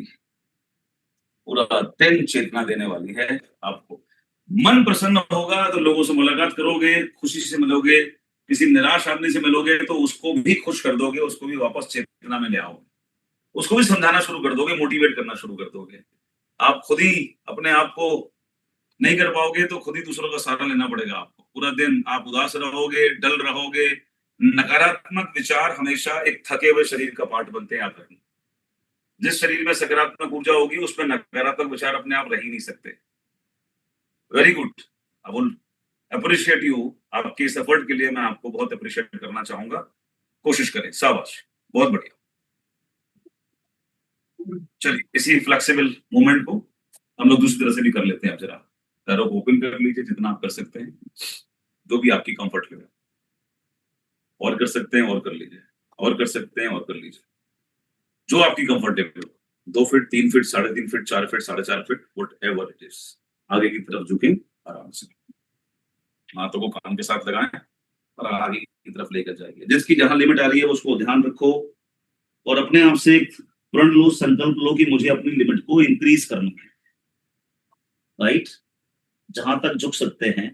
पूरा दिन चेतना देने वाली है आपको। मन प्रसन्न होगा तो लोगों से मुलाकात करोगे, खुशी से मिलोगे, किसी निराश आदमी से मिलोगे तो उसको भी खुश कर दोगे, उसको भी वापस चेतना में ले आओगे, उसको भी समझाना शुरू कर दोगे, मोटिवेट करना शुरू कर दोगे। आप खुद ही अपने आप को नहीं कर पाओगे तो खुद ही दूसरों का सहारा लेना पड़ेगा आपको। पूरा दिन आप उदास रहोगे, डल रहोगे। नकारात्मक विचार हमेशा एक थके हुए शरीर का पार्ट बनते हैं, याद रखना। जिस शरीर में सकारात्मक ऊर्जा होगी उसमें नकारात्मक विचार अपने आप रह ही नहीं सकते। Very good. I will appreciate you. आपके इस एफर्ट के लिए मैं आपको बहुत अप्रिशिएट करना चाहूंगा। कोशिश करें, शाबाश, बहुत बढ़िया। चलिए इसी फ्लेक्सिबल मूवमेंट को हम लोग दूसरी तरह से भी कर लेते हैं। आप जरा पैरों को ओपन कर लीजिए जितना आप कर सकते हैं, जो भी आपकी कंफर्ट लगे। और कर सकते हैं, और कर लीजिए, और कर सकते हैं, और कर लीजिए, जो आपकी कंफर्टेबल हो। 2 feet, 3 feet, 3.5 feet, 4 feet, 4.5 feet, what ever it is. आगे की तरफ झुकें आराम से, हाथों को कान के साथ लगाएं और आगे की तरफ लेकर जाइए। जिसकी जहां लिमिट आ रही है उसको ध्यान रखो, और अपने आप से एक प्रण लो, संकल्प लो कि मुझे अपनी लिमिट को इंक्रीज करना है। राइट, जहां तक झुक सकते हैं।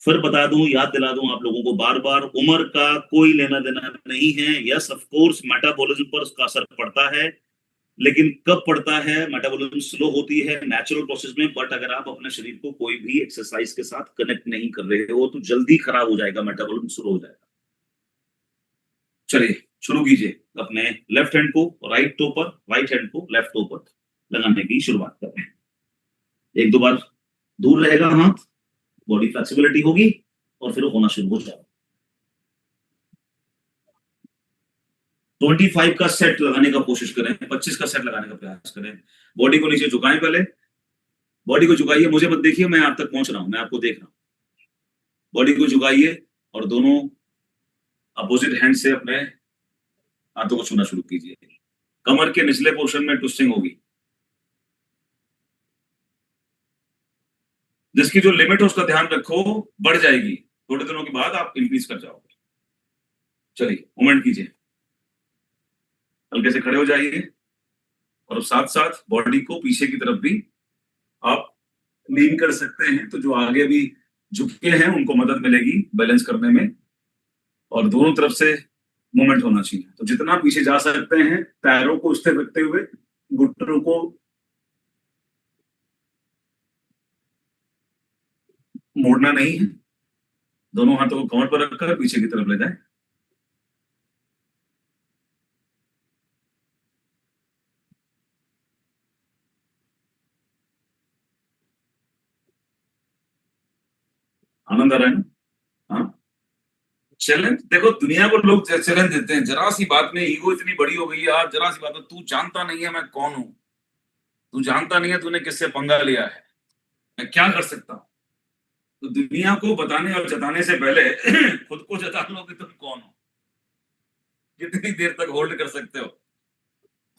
फिर बता दूं, याद दिला दूं आप लोगों को बार बार, उम्र का कोई लेना देना नहीं है। यस ऑफ कोर्स मेटाबॉलिज्म पर उसका असर पड़ता है, लेकिन कब पड़ता है? मेटाबॉलिज्म स्लो होती है नेचुरल प्रोसेस में, बट अगर आप अपने शरीर को कोई भी एक्सरसाइज के साथ कनेक्ट नहीं कर रहे हो तो जल्दी खराब हो जाएगा, मेटाबॉलिज्म स्लो हो जाएगा। चलिए शुरू कीजिए। अपने लेफ्ट हैंड को राइट टो पर, राइट हैंड को लेफ्ट टो पर लगाने की शुरुआत करें। 1-2 बार दूर रहेगा हाथ, बॉडी फ्लेक्सिबिलिटी होगी और फिर होना शुरू हो जाएगा। 25 का सेट लगाने का कोशिश करें, 25 का सेट लगाने का प्रयास करें। बॉडी को नीचे झुकाएं, पहले बॉडी को झुकाइए, मुझे मत देखिए, मैं आप तक पहुंच रहा हूं, मैं आपको देख रहा हूं। बॉडी को झुकाइए और दोनों अपोजिट हैंड से अपने हाथों को छूना शुरू कीजिए। कमर के निचले पोर्शन में ट्विस्टिंग होगी, जिसकी जो लिमिट है उसका ध्यान रखो, बढ़ जाएगी, थोड़े दिनों के बाद आप इंक्रीज कर जाओगे। चलिए मूवमेंट कीजिए, हल्के से खड़े हो जाइए, और साथ साथ बॉडी को पीछे की तरफ भी आप लीन कर सकते हैं, तो जो आगे भी झुके हैं उनको मदद मिलेगी बैलेंस करने में, और दोनों तरफ से मूवमेंट होना चाहिए। तो जितना पीछे जा सकते हैं, पैरों को स्थिर रखते हुए, घुटनों को मोड़ना नहीं है, दोनों हाथों को कमर पर रखकर पीछे की तरफ ले जाए। आनंद आ रहा है ना? हाँ, चैलेंज देखो, दुनिया को लोग चैलेंज देते हैं, जरा सी बात में ईगो इतनी बड़ी हो गई है यार। जरा सी बात में, तू जानता नहीं है मैं कौन हूं, तू जानता नहीं है तूने किससे पंगा लिया है, मैं क्या कर सकता हूं। तो दुनिया को बताने और जताने से पहले खुद को जता लो कि तुम कौन हो, कितनी देर तक होल्ड कर सकते हो।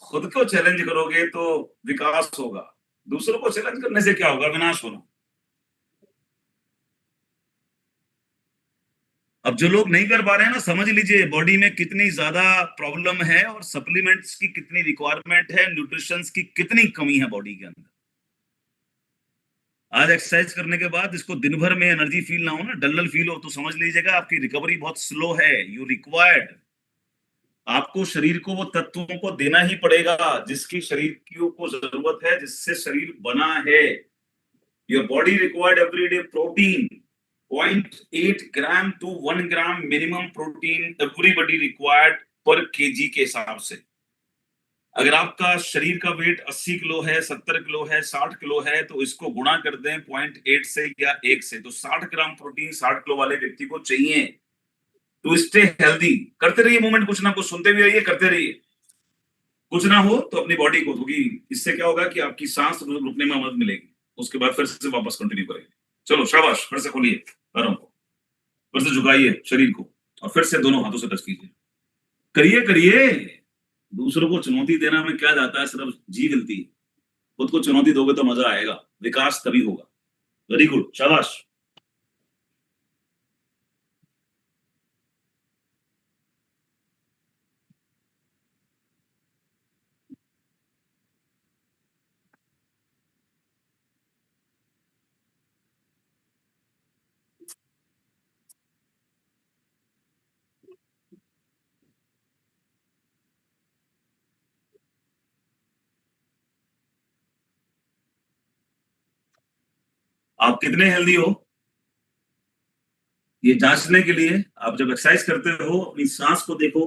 खुद को चैलेंज करोगे तो विकास होगा, दूसरों को चैलेंज करने से क्या होगा? विनाश होना। अब जो लोग नहीं कर पा रहे हैं ना, समझ लीजिए बॉडी में कितनी ज्यादा प्रॉब्लम है, और सप्लीमेंट्स की कितनी रिक्वायरमेंट है, न्यूट्रिशन की कितनी कमी है बॉडी के अंदर। आज एक्सरसाइज करने के बाद इसको दिन भर में एनर्जी फील ना हो ना, डल फील हो, तो समझ लीजिएगा आपकी रिकवरी बहुत स्लो है। यू रिक्वायर्ड, आपको शरीर को वो तत्वों को देना ही पड़ेगा जिसकी शरीर को जरूरत है, जिससे शरीर बना है। Your body required everyday protein 0.8 gram to 1 gram minimum protein everybody required per KG के हिसाब से। अगर आपका शरीर का वेट 80 किलो है, 70 किलो है, 60 किलो है, तो इसको गुणा कर दें 0.8 से या 1 से, तो 60 ग्राम प्रोटीन 60 किलो वाले व्यक्ति को चाहिए। टू स्टे हेल्दी करते रहिए मूवमेंट, कुछ ना कुछ सुनते भी रहिए, करते रहिए। कुछ ना हो तो अपनी बॉडी को, क्योंकि इससे क्या होगा कि आपकी सांस रुकने में मदद मिलेगी। उसके बाद फिर से वापस कंटिन्यू करेंगे। चलो शाबाश, फिर से खोलिए पैरों को, फिर से झुकाइए शरीर को, और फिर से दोनों हाथों से टच कीजिए। करिए करिए, दूसरों को चुनौती देना में क्या जाता है, सिर्फ जी हिलती है। खुद को चुनौती दोगे तो मजा आएगा, विकास तभी होगा। वेरी गुड, शाबाश। आप कितने हेल्दी हो ये जांचने के लिए आप जब एक्सरसाइज करते हो अपनी सांस को देखो,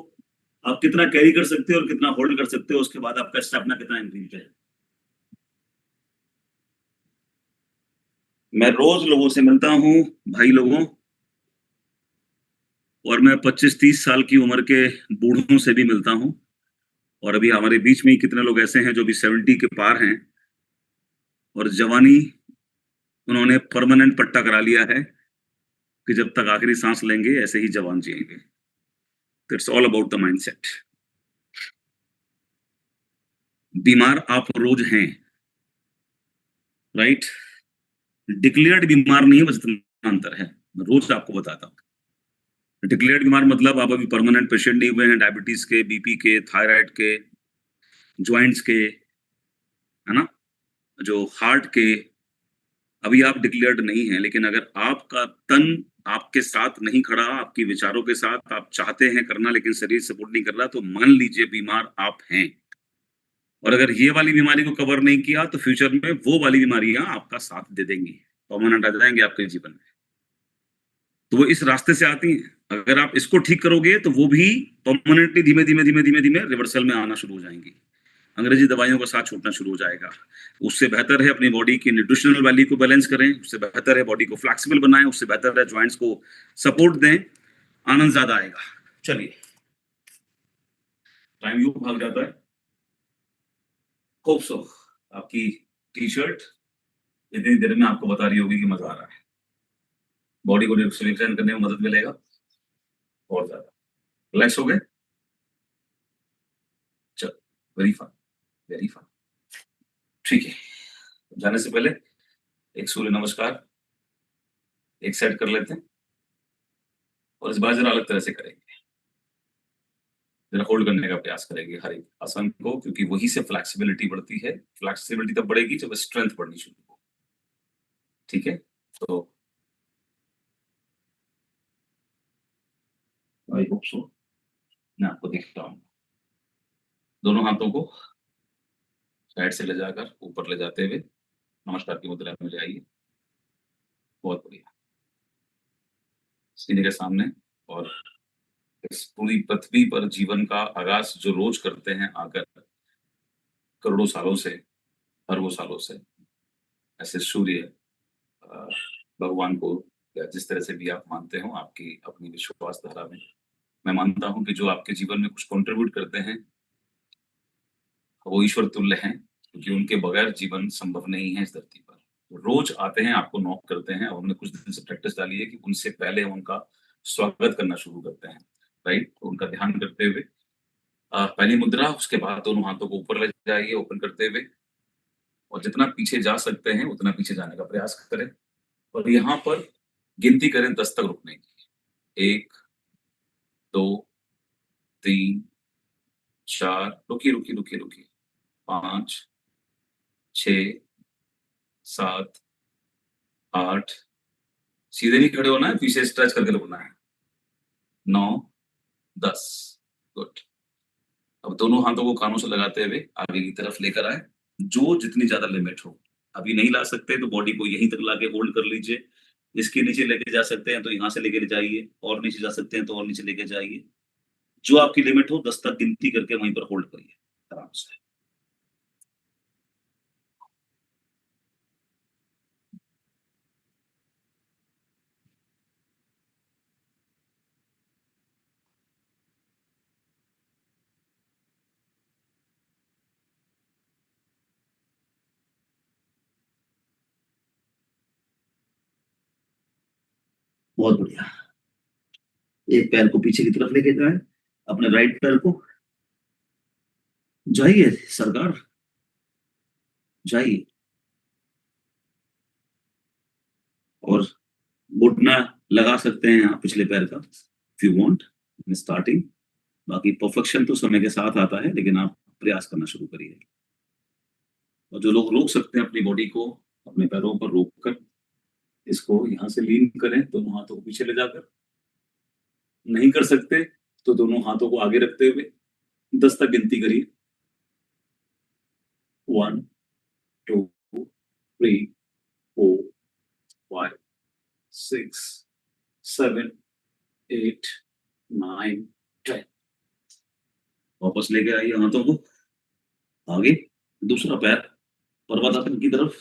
आप कितना कैरी कर सकते हो और कितना होल्ड कर सकते हो, उसके बाद आपका स्टेमिना कितना इंक्रीज है। मैं रोज लोगों से मिलता हूँ, भाई लोगों, और मैं 25-30 साल की उम्र के बूढ़ों से भी मिलता हूँ। और अभी हमारे बीच में ही कितने लोग ऐसे हैं जो भी 70 के पार हैं, और जवानी उन्होंने परमानेंट पट्टा करा लिया है कि जब तक आखिरी सांस लेंगे ऐसे ही जवान जिएंगे। It's all about the mindset. बीमार आप रोज हैं, राइट? डिक्लेयर्ड बीमार नहीं है, बस इतना अंतर है। मैं रोज आपको बताता हूँ। डिक्लेयर्ड बीमार मतलब आप अभी परमानेंट पेशेंट नहीं हुए हैं, डायबिटीज के, बीपी के, थायराइड के, ज्वाइंट्स के, है ना, जो हार्ट के, अभी आप डिक्लेयर्ड नहीं है। लेकिन अगर आपका तन आपके साथ नहीं खड़ा, आपके विचारों के साथ, आप चाहते हैं करना लेकिन शरीर सपोर्ट नहीं कर रहा, तो मान लीजिए बीमार आप हैं। और अगर ये वाली बीमारी को कवर नहीं किया तो फ्यूचर में वो वाली बीमारियां आपका साथ दे देंगी, परमानेंट आ जाएंगे आपके जीवन में। तो वो इस रास्ते से आती हैं। अगर आप इसको ठीक करोगे तो वो भी परमानेंटली धीमे धीमे धीमे धीमे धीमे रिवर्सल में आना शुरू हो जाएंगी। अंग्रेजी दवाइयों का साथ छूटना शुरू हो जाएगा। उससे बेहतर है अपनी बॉडी की न्यूट्रिशनल वैल्यू को बैलेंस करें, उससे बेहतर है बॉडी को फ्लेक्सिबल बनाएं, उससे बेहतर है ज्वाइंट्स को सपोर्ट दें, आनंद ज्यादा आएगा। चलिए, टाइम यू भाग जाता है। होप सो आपकी टी शर्ट इतनी देर में आपको बता रही होगी कि मजा आ रहा है, बॉडी को रिलैक्स करने में मदद मिलेगा और ज्यादा। रिलैक्स हो गए? चलो, वेरी फन, वेरी फन। ठीक है, जाने से पहले एक सूर्य नमस्कार एक सेट कर लेते हैं, और इस बार जरा अलग तरह से करेंगे। जरा होल्ड करने का प्रयास करेंगे हर एक आसन को, क्योंकि वही से फ्लेक्सिबिलिटी बढ़ती है। फ्लेक्सिबिलिटी तब बढ़ेगी जब स्ट्रेंथ बढ़नी शुरू हो। ठीक है, तो आई होप सो मैं आपको देखता हूँ। दोनों हाथों को साइड से ले जाकर ऊपर ले जाते हुए नमस्कार की मुद्रा में ले आइए। बहुत बढ़िया, सीने के सामने। और इस पूरी पृथ्वी पर जीवन का आगाज जो रोज करते हैं आकर, करोड़ों सालों से, अरबों सालों से, ऐसे सूर्य अ, भगवान को, या जिस तरह से भी आप मानते हो आपकी अपनी विश्वास धारा में, मैं मानता हूं कि जो आपके जीवन में कुछ कंट्रीब्यूट करते हैं वो ईश्वर तुल्य हैं, क्योंकि उनके बगैर जीवन संभव नहीं है इस धरती पर। तो रोज आते हैं, आपको नॉक करते हैं, और हमने कुछ दिन से प्रैक्टिस डाली है कि उनसे पहले उनका स्वागत करना शुरू करते हैं। राइट, तो उनका ध्यान करते हुए पहली मुद्रा, उसके बाद दोनों हाथों को ऊपर ले जाइए ओपन करते हुए, और जितना पीछे जा सकते हैं उतना पीछे जाने का प्रयास करें, और यहाँ पर गिनती करें 10 तक रुकने की। 1, 2, 3, 4, रुकिए रुकिए रुकिए रुकिए, 5, 6, 7, 8, सीधे नहीं खड़े होना है, पीछे स्ट्रेच करके रुकना है। 9, 10, गुड। अब दोनों हाथों को कानों से लगाते हुए आगे की तरफ लेकर आए, जो जितनी ज्यादा लिमिट हो। अभी नहीं ला सकते तो बॉडी को यहीं तक लाके होल्ड कर लीजिए। इसके नीचे लेके जा सकते हैं तो यहाँ से लेके जाइए, और नीचे जा सकते हैं तो और नीचे लेके जाइए। जो आपकी लिमिट हो 10 तक गिनती करके वहीं पर होल्ड करिए आराम से। बहुत बढ़िया। एक पैर को पीछे की तरफ लेके जाए, अपने राइट पैर को। जाइए सरकार, जाइए। और घुटना लगा सकते हैं आप पिछले पैर का, if you want, in starting. बाकी परफेक्शन तो समय के साथ आता है, लेकिन आप प्रयास करना शुरू करिए। और जो लोग रोक सकते हैं अपनी बॉडी को, अपने पैरों पर रोक कर इसको यहाँ से लीन करें, दोनों हाथों को पीछे ले जाकर। नहीं कर सकते तो दोनों हाथों को आगे रखते हुए 10 तक गिनती करिए। 1, 2, 3, 4, 5, 6, 7, 8, 9, 10। वापस लेके आइए हाथों को आगे। दूसरा पैर पर्वतासन की तरफ,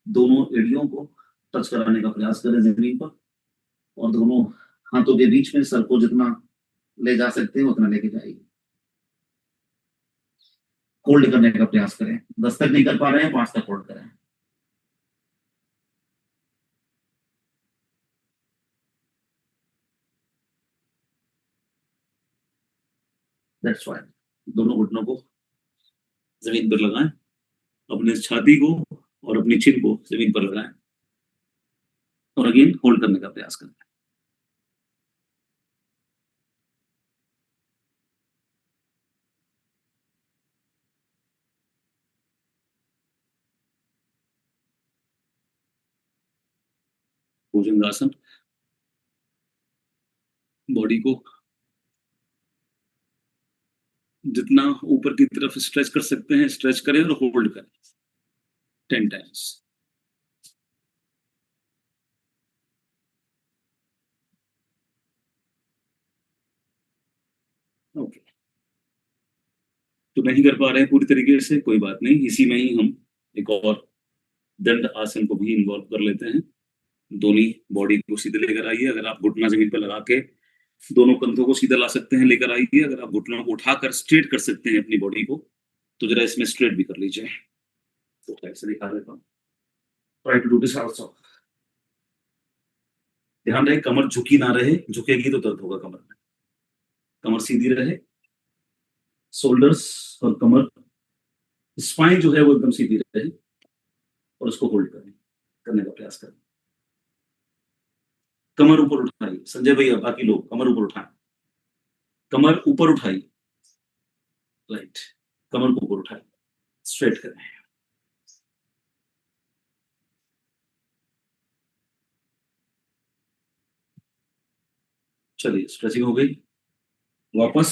दोनों एड़ियों को टच कराने का प्रयास करें जमीन पर, और दोनों हाथों के बीच में सर को जितना ले जा सकते हैं उतना लेके जाइए। होल्ड करने का प्रयास करें। 10 तक नहीं कर पा रहे हैं, 5 तक होल्ड करें। That's fine. दोनों घुटनों को जमीन पर लगाएं, अपने छाती को और अपनी चिन को जमीन पर लगाएं, और अगेन होल्ड करने का प्रयास करें। भुजंगासन। बॉडी को जितना ऊपर की तरफ स्ट्रेच कर सकते हैं स्ट्रेच करें और होल्ड करें 10 टाइम्स। ओके। तो नहीं कर पा रहे हैं पूरी तरीके से, कोई बात नहीं, इसी में ही हम एक और दंड आसन को भी इन्वॉल्व कर लेते हैं। दोनों बॉडी को सीधे लेकर आइए। अगर आप घुटना जमीन पर लगा के दोनों कंधों को सीधा ला सकते हैं, लेकर आइए। अगर आप घुटनों को उठाकर स्ट्रेट कर सकते हैं अपनी बॉडी को, तो जरा इसमें स्ट्रेट भी कर लीजिए। तो ऐसे दिखा देता हूँ। Try to do this also. ध्यान रहे कमर झुकी ना रहे, झुकेगी तो दर्द होगा कमर में। कमर सीधी रहे, शोल्डर्स और कमर, स्पाइन जो है वो एकदम सीधी रहे, और उसको होल्ड करने का प्रयास करें। कमर ऊपर उठाइए संजय भैया, बाकी लोग कमर ऊपर उठाएं। कमर ऊपर उठाइए, राइट। कमर को ऊपर उठाएं, स्ट्रेट करें। चलिए स्ट्रेचिंग हो गई। वापस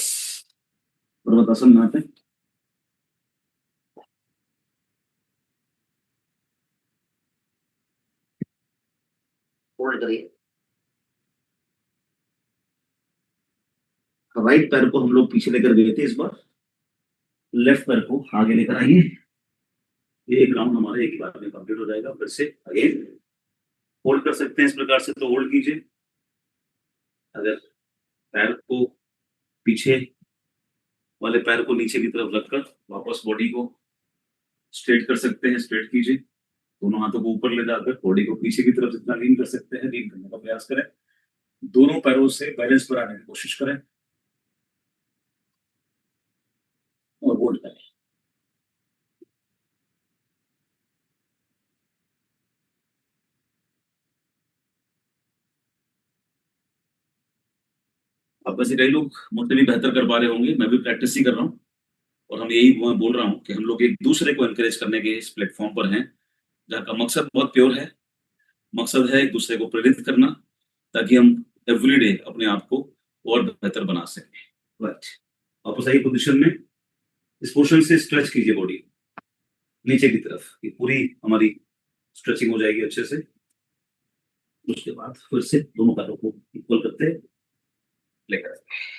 पर्वतासन में आते हैं। होल्ड करिए। राइट पैर को हम लोग पीछे लेकर गए थे, इस बार लेफ्ट पैर को आगे लेकर आइए। ये एक राउंड हमारे एक ही बार में कंप्लीट हो जाएगा। फिर से अगेन होल्ड कर सकते हैं इस प्रकार से, तो होल्ड कीजिए। अगर पैर को पीछे वाले पैर को नीचे की तरफ रखकर वापस बॉडी को स्ट्रेट कर सकते हैं, स्ट्रेट कीजिए। दोनों हाथों को ऊपर ले जाकर बॉडी को पीछे की तरफ जितना लीन कर सकते हैं लीन करने का प्रयास करें। दोनों पैरों से बैलेंस पर आने की कोशिश करें, और होल्ड करें। अब वैसे कई लोग मुझसे भी बेहतर कर पा रहे होंगे, मैं भी प्रैक्टिस ही कर रहा हूँ। और हम यही बोल रहा हूँ कि हम लोग एक दूसरे को एनकरेज करने के इस प्लेटफॉर्म पर हैं, जहाँ का मकसद बहुत प्योर है। मकसद है एक दूसरे को प्रेरित करना, ताकि हम एवरीडे अपने आप को और बेहतर बना सकें। राइट, आप सही पोजीशन में इस पोर्शन से स्ट्रेच कीजिए बॉडी नीचे की तरफ, ये पूरी हमारी स्ट्रेचिंग हो जाएगी अच्छे से। उसके बाद फिर से दोनों पैरों को इक्वल करते लेकर आएंगे।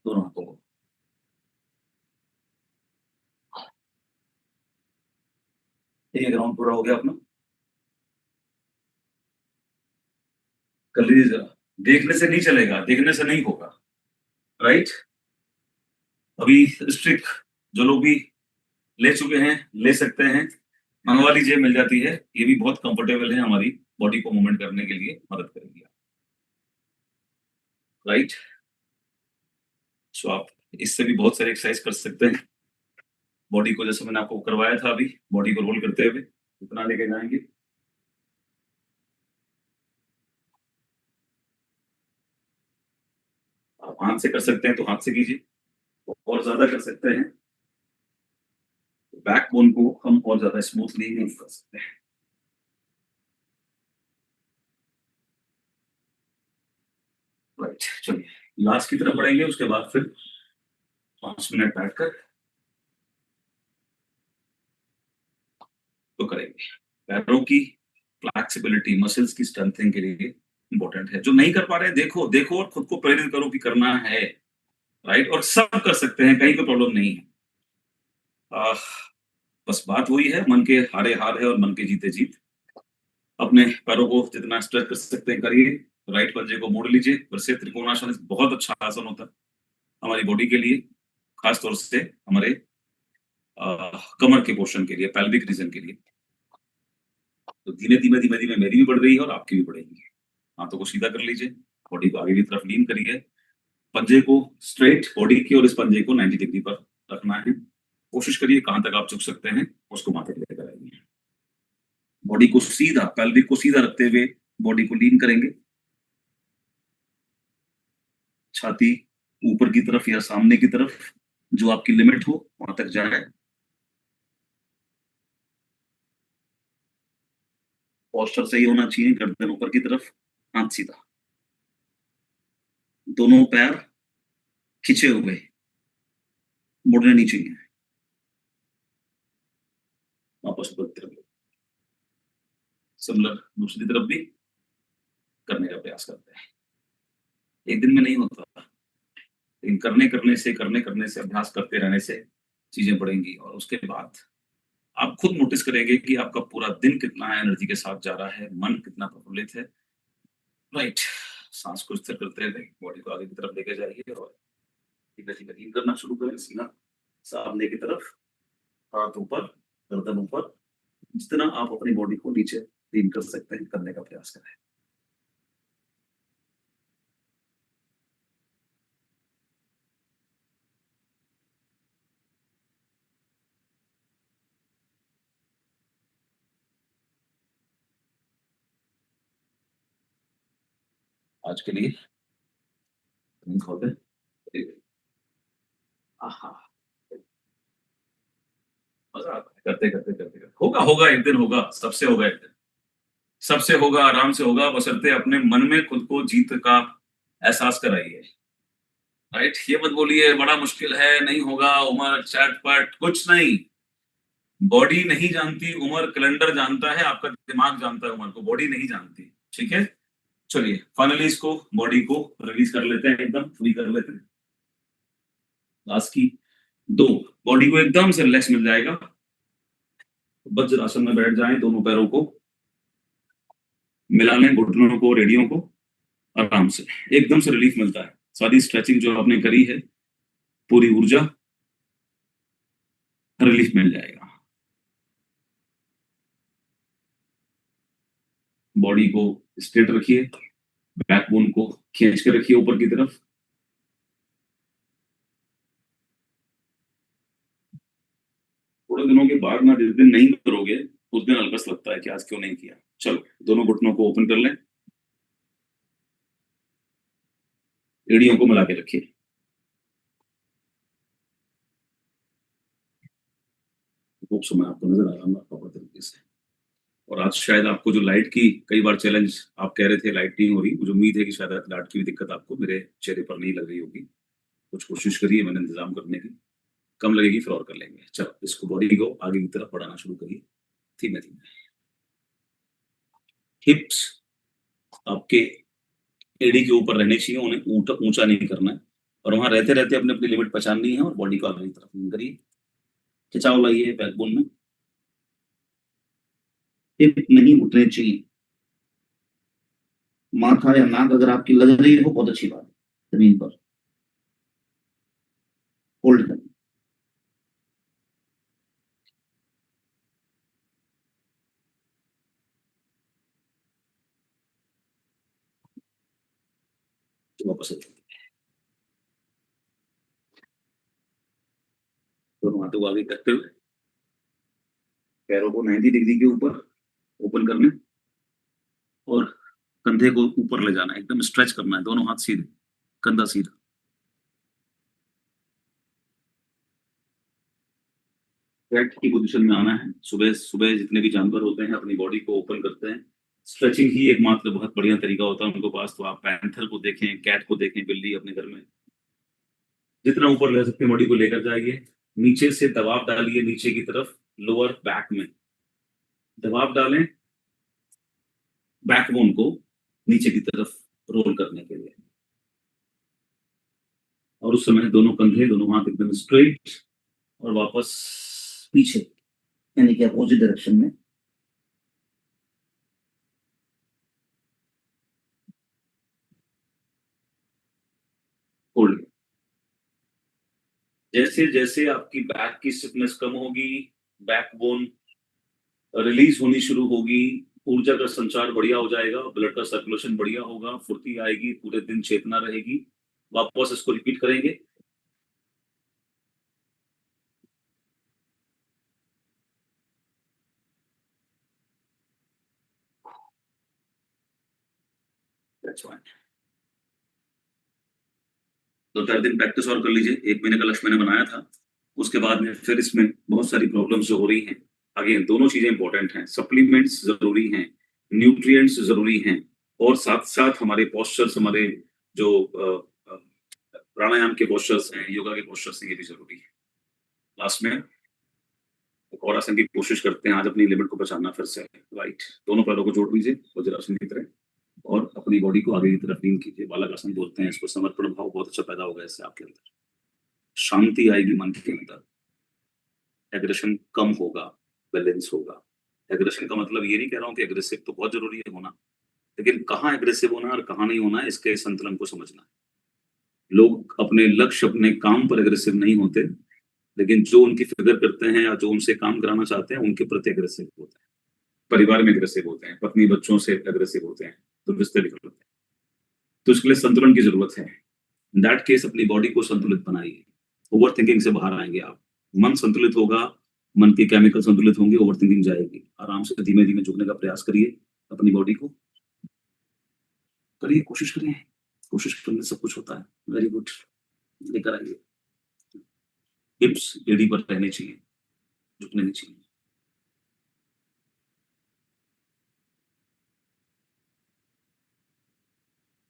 दोनों हाथों को एक राउंड पूरा हो गया अपना, कर लीजिए जरा। देखने से नहीं चलेगा, देखने से नहीं होगा। राइट, अभी स्ट्रिक जो लोग भी ले चुके हैं ले सकते हैं, मंगवा लीजिए, मिल जाती है। ये भी बहुत कंफर्टेबल है, हमारी बॉडी को मूवमेंट करने के लिए मदद करेगी। राइट, सो आप इससे भी बहुत सारी एक्सरसाइज कर सकते हैं। बॉडी को जैसे मैंने आपको करवाया था अभी, बॉडी को रोल करते हुए इतना लेके जाएंगे। आप हाथ से कर सकते हैं तो हाथ से कीजिए, और ज्यादा कर सकते हैं बैक बोन को हम और ज्यादा स्मूथली मूव कर सकते हैं। राइट, चलिए लास्ट की तरफ बढ़ेंगे, उसके बाद फिर 5 मिनट बैठकर तो करेंगे। पैरों की फ्लेक्सिबिलिटी, मसल्स की स्ट्रेंथनिंग के लिए इंपॉर्टेंट है। जो नहीं कर पा रहे हैं, देखो देखो और खुद को प्रेरित करो कि करना है। राइट, और सब कर सकते हैं, कहीं कोई प्रॉब्लम नहीं है। आह, बस बात वही है, मन के हारे हार है और मन के जीते जीत। अपने पैरों को जितना स्ट्रेच कर सकते हैं करिए। राइट पंजे को मोड़ लीजिए। फिर से त्रिकोणासन बहुत अच्छा आसन होता है हमारी बॉडी के लिए, खास तौर से हमारे कमर के पोर्शन के लिए, पेल्विक रीजन के लिए। तो धीमे धीमे धीमे धीमे मेरी भी बढ़ रही है और आपकी भी बढ़ेगी। हाथों को सीधा कर लीजिए, बॉडी को आगे की तरफ लीन करिए, पंजे को स्ट्रेट बॉडी की और इस पंजे को 90 डिग्री पर रखना है। कोशिश करिए कहां तक आप झुक सकते हैं उसको माथे पे लेकर आइए। बॉडी को सीधा, पेल्विक को सीधा रखते हुए बॉडी को लीन करेंगे। छाती ऊपर की तरफ या सामने की तरफ, जो आपकी लिमिट हो वहां तक जाए। पोस्चर सही होना चाहिए, गर्दन ऊपर की तरफ, हाथ सीधा, दोनों पैर खिंचे हुए, मुड़ने नहीं चाहिए। वापस ऊपर की तरफ, सिमिलर दूसरी तरफ भी करने का प्रयास करते हैं। एक दिन में नहीं होता, लेकिन करने करने से अभ्यास करते रहने से चीजें बढ़ेंगी, और उसके बाद आप खुद नोटिस करेंगे कि आपका पूरा दिन कितना एनर्जी के साथ जा रहा है, मन कितना प्रफुल्लित है। राइट, सांस को स्थिर करते हुए बॉडी को आगे की तरफ लेके जाइए और धीरे धीरे लीन करना शुरू करें। सीना सामने की तरफ, हाथ ऊपर, गर्दन ऊपर, जितना आप अपनी बॉडी को नीचे लीन कर सकते हैं करने का प्रयास करें। आज के लिए नींद खोलते हैं। आहा, मजा आता है करते करते करते करते। होगा होगा एक दिन होगा, सबसे होगा एक दिन, सबसे होगा, आराम से होगा, बशर्ते अपने मन में खुद को जीत का एहसास कराइए। राइट, ये मत बोलिए बड़ा मुश्किल है, नहीं होगा, उम्र चटपट, कुछ नहीं। बॉडी नहीं जानती उम्र, कैलेंडर जानता है, आपका दिमाग जानता है उम्र को, बॉडी नहीं जानती। ठीक है, चलिए फाइनली इसको, बॉडी को रिलीज कर लेते हैं, एकदम फ्री कर लेते हैं। लास्ट की दो, बॉडी को एकदम से रिलैक्स मिल जाएगा। वज्रासन में बैठ जाएं, दोनों पैरों को मिला लें, घुटनों को, रेडियो को, आराम से एकदम से रिलीफ मिलता है। सारी स्ट्रेचिंग जो आपने करी है, पूरी ऊर्जा, रिलीफ मिल जाएगा। बॉडी को स्ट्रेट रखिए, बैकबोन को खींच के रखिए ऊपर की तरफ। थोड़े दिनों के बाद ना, जिस दिन नहीं करोगे उस दिन अलगस लगता है कि आज क्यों नहीं किया। चलो दोनों घुटनों को ओपन कर लें, एड़ियों को मिला के रखिए। होप सो मैं आपको नजर आ रहा हूँ प्रॉपर तरीके से। और आज शायद आपको जो लाइट की कई बार चैलेंज आप कह रहे थे लाइट नहीं हो रही, मुझे उम्मीद है कि शायद लाइट की भी दिक्कत आपको मेरे चेहरे पर नहीं लग रही होगी। कुछ कोशिश करिए मैंने इंतजाम करने की, कम लगेगी फिर और कर लेंगे। चलो इसको बॉडी को आगे की तरफ बढ़ाना शुरू करिए धीमे धीमे। हिप्स आपके एड़ी के ऊपर रहने चाहिए, उन्हें ऊंचा नहीं करना है। और वहां रहते रहते अपने अपनी लिमिट पहचाननी है और बॉडी को आगे की तरफ मूव करिए। खिंचाव लाइए बैकबोन में, हिप नहीं उठने चाहिए। माथा या नाक अगर आपकी लग रही हो बहुत अच्छी बात है, जमीन पर होल्ड करें। वापस आ जाइए। दोनों हाथों को आगे करते हुए पैरों को 90 डिग्री के ऊपर ओपन करने और कंधे को ऊपर ले जाना है, एकदम स्ट्रेच करना है, दोनों हाथ सीधे, कंधा सीधा। कैट की पोजीशन में आना है। सुबह सुबह जितने भी जानवर होते हैं अपनी बॉडी को ओपन करते हैं। स्ट्रेचिंग ही एकमात्र बहुत बढ़िया तरीका होता है उनके पास। तो आप पैंथर को देखें, कैट को देखें, बिल्ली अपने घर में जितना ऊपर ले सकते हैं बॉडी को लेकर जाइए। नीचे से दबाव डालिए, नीचे की तरफ लोअर बैक में दबाव डालें, बैकबोन को नीचे की तरफ रोल करने के लिए। और उस समय दोनों कंधे दोनों हाथ एकदम स्ट्रेट और वापस पीछे, यानी कि अपोजिट डायरेक्शन में। होल्ड। जैसे जैसे आपकी बैक की स्टिफनेस कम होगी, बैकबोन रिलीज होनी शुरू होगी, ऊर्जा का संचार बढ़िया हो जाएगा, ब्लड का सर्कुलेशन बढ़िया होगा, फुर्ती आएगी, पूरे दिन चेतना रहेगी। वापस इसको रिपीट करेंगे। That's fine. 2-4 दिन प्रैक्टिस और कर लीजिए। 1 महीने का लक्ष्य मैंने बनाया था, उसके बाद में फिर इसमें बहुत सारी प्रॉब्लम्स जो हो रही हैं। अगेन दोनों चीजें इंपॉर्टेंट हैं, सप्लीमेंट्स जरूरी हैं, न्यूट्रिएंट्स जरूरी हैं, और साथ साथ हमारे पोस्चर्स, हमारे जो प्राणायाम के पोस्चर्स हैं, योगा के पोस्चर्स हैं, ये भी जरूरी है। लास्ट में एक और आसन की कोशिश करते हैं आज अपनी लिमिट को पहचानना फिर से। राइट, दोनों पैरों को जोड़ लीजिए वज्रासन की तरह और अपनी बॉडी को आगे की तरफ लीन कीजिए। बालक आसन बोलते हैं इसको। समर्पण भाव बहुत अच्छा पैदा होगा इससे आपके अंदर, शांति आएगी मन के अंदर, एग्रेशन कम होगा, बैलेंस होगा। एग्रेशन का मतलब ये नहीं कह रहा हूँ कि एग्रेसिव तो बहुत जरूरी है होना, लेकिन कहाँ एग्रेसिव होना और कहाँ नहीं होना है इसके संतुलन को समझना है। लोग अपने लक्ष्य अपने काम पर एग्रेसिव नहीं होते, लेकिन जो उनकी फिगर करते हैं या जो उनसे काम कराना चाहते हैं उनके प्रति एग्रेसिव होते हैं। परिवार में एग्रेसिव होते हैं, पत्नी बच्चों से एग्रेसिव होते हैं, तो रिश्ते बिगड़ते हैं। तो इसके लिए संतुलन की जरूरत है। इन दैट केस अपनी बॉडी को संतुलित बनाइए। ओवर थिंकिंग से बाहर आएंगे आप। मन संतुलित होगा, मन के केमिकल संतुलित होंगे, ओवर थिंकिंग जाएगी। आराम से धीमे धीमे झुकने का प्रयास करिए, अपनी बॉडी को करिए, कोशिश करिए। कोशिश करने से सब कुछ होता है। वेरी गुड, लेकर आइए। हिप्स एड़ी पर रहने चाहिए, झुकने नहीं चाहिए।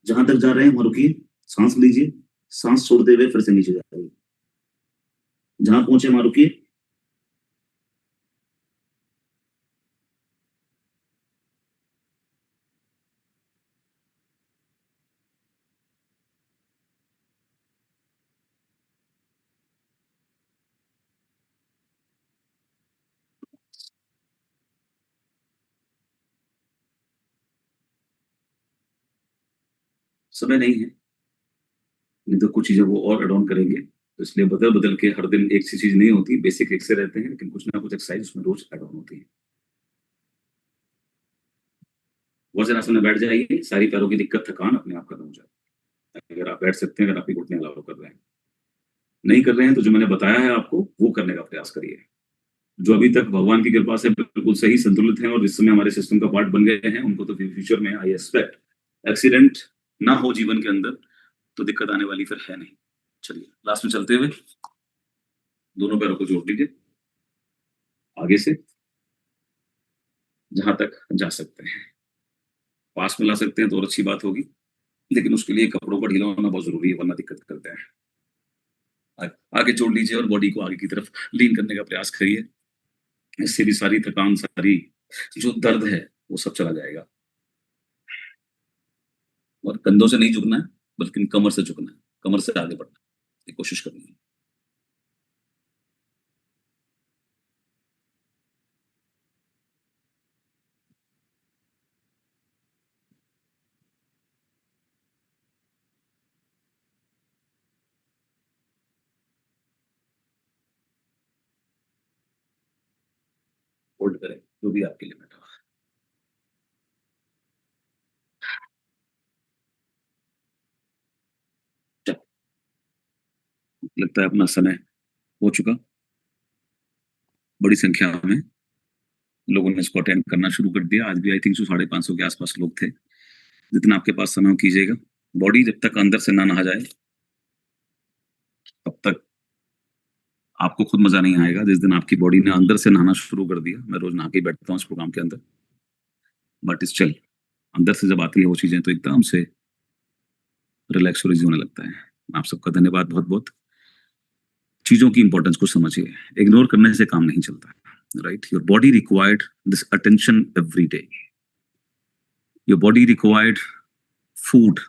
जहां तक जा रहे हैं वहां रुकिए, सांस लीजिए, सांस छोड़ते हुए फिर से नीचे जाइए। जहां पहुंचे वहां रुकिए। समय नहीं है, नहीं तो कुछ चीजें वो और एड ऑन करेंगे, तो इसलिए बदल बदल के हर दिन एक सी चीज नहीं होती, बेसिक एक से रहते हैं, लेकिन कुछ ना कुछ एक्सरसाइज उसमें रोज एड ऑन होती है। वज्रासन में बैठ जाइए, सारी पैरों की दिक्कत थकान अपने आप खत्म हो जाए। अगर आप बैठ सकते हैं, अगर आपकी घुटने अलाउ कर रहे हैं, नहीं कर रहे हैं तो जो मैंने बताया है आपको वो करने का प्रयास करिए। जो अभी तक भगवान की कृपा से बिल्कुल सही संतुलित हैं और इस समय हमारे सिस्टम का पार्ट बन गए हैं, उनको तो फ्यूचर में आई एक्सपेक्ट एक्सीडेंट ना हो जीवन के अंदर, तो दिक्कत आने वाली फिर है नहीं। चलिए लास्ट में चलते हुए दोनों पैरों को जोड़ लीजिए आगे से जहां तक जा सकते हैं, पास में ला सकते हैं तो और अच्छी बात होगी, लेकिन उसके लिए कपड़ों का ढीला होना बहुत जरूरी है, वरना दिक्कत करते हैं। आगे जोड़ लीजिए और बॉडी को आगे की तरफ लीन करने का प्रयास करिए। इससे भी सारी थकान, सारी जो दर्द है वो सब चला जाएगा। और कंधों से नहीं झुकना है, बल्कि कमर से झुकना है, कमर से आगे बढ़ना है, कोशिश करनी है। होल्ड करें जो भी आपके लिमिट हो। लगता है अपना समय हो चुका। बड़ी संख्या में लोगों ने इसको अटेंड करना शुरू कर दिया। आज भी आई थिंक 550 के आसपास लोग थे। जितना आपके पास समय हो कीजिएगा। बॉडी जब तक अंदर से ना नहा जाए तब तक आपको खुद मजा नहीं आएगा। जिस दिन आपकी बॉडी ने अंदर से नहाना शुरू कर दिया, मैं रोज नहा के बैठता हूँ इस प्रोग्राम के अंदर, बट स्टिल अंदर से जब आती है वो चीजें तो एकदम से रिलैक्स और इजी होने लगता है। आप सबका धन्यवाद बहुत बहुत। चीजों की इंपॉर्टेंस को समझिए, इग्नोर करने से काम नहीं चलता, right? Your body required this attention every day. Your body required food,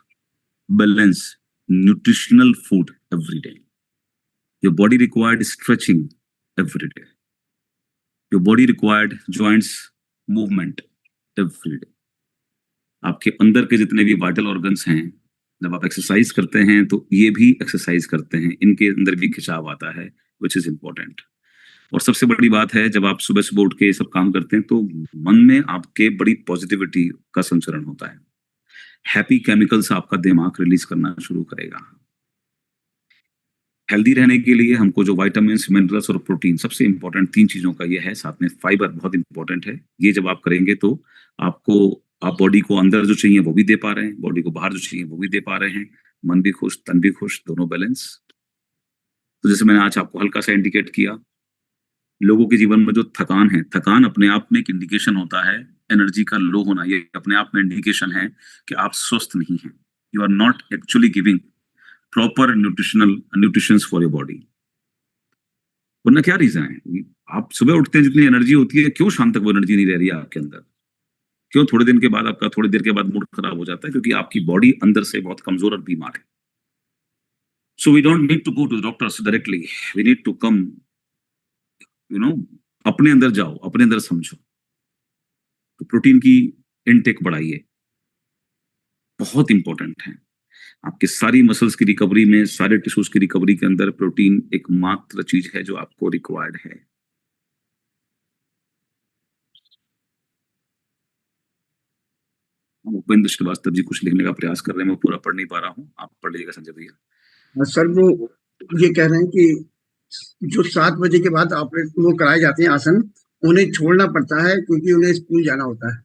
balance, nutritional food every day. Your body required stretching every day. Your body required joints movement every day. आपके अंदर के जितने भी वाइटल ऑर्गन्स हैं, जब आप exercise करते हैं तो ये भी एक्सरसाइज करते हैं, इनके अंदर भी खिंचाव आता है, विच इज इंपॉर्टेंट। और सबसे बड़ी बात है, जब आप सुबह सुबह उठ के सब काम करते हैं तो मन में आपके बड़ी पॉजिटिविटी का संचरण होता है। हैप्पी केमिकल्स आपका दिमाग रिलीज करना शुरू करेगा। हेल्दी रहने के लिए हमको जो विटामिन्स, मिनरल्स और प्रोटीन, सबसे इंपॉर्टेंट 3 चीजों का ये है, साथ में फाइबर बहुत इंपॉर्टेंट है। ये जब आप करेंगे तो आपको, आप बॉडी को अंदर जो चाहिए वो भी दे पा रहे हैं, बॉडी को बाहर जो चाहिए वो भी दे पा रहे हैं, मन भी खुश, तन भी खुश, दोनों बैलेंस। तो जैसे मैंने आज आपको हल्का सा इंडिकेट किया, लोगों के जीवन में जो थकान है, थकान अपने आप में एक इंडिकेशन होता है एनर्जी का लो होना। ये अपने आप में इंडिकेशन है कि आप स्वस्थ नहीं हैं। You are not actually giving proper nutrition for your body. वरना क्या रीजन है, आप सुबह उठते हैं, जितनी एनर्जी होती है, क्यों शाम तक वो एनर्जी नहीं रह रही है आपके अंदर? क्यों थोड़े दिन के बाद आपका, थोड़ी देर के बाद मूड खराब हो जाता है? क्योंकि आपकी बॉडी अंदर से बहुत कमजोर और बीमार है। So we don't need to go to doctors directly, we need to come, you know, अपने अंदर जाओ, अपने अंदर समझो। तो प्रोटीन की इनटेक बढ़ाइए, बहुत इंपॉर्टेंट है। आपके सारी मसल्स की रिकवरी में, सारे टिश्यूज की रिकवरी के अंदर प्रोटीन एकमात्र चीज है जो आपको रिक्वायर्ड है। उपेंद्र श्रीवास्तव जी कुछ लिखने का प्रयास कर रहे हैं, मैं पूरा पढ़ नहीं पा रहा हूँ, आप पढ़ लीजिएगा संजय भैया। सर वो ये कह रहे हैं कि जो 7 बजे के बाद ऑपरेट वो कराए जाते हैं आसन, उन्हें छोड़ना पड़ता है क्योंकि उन्हें स्कूल जाना होता है।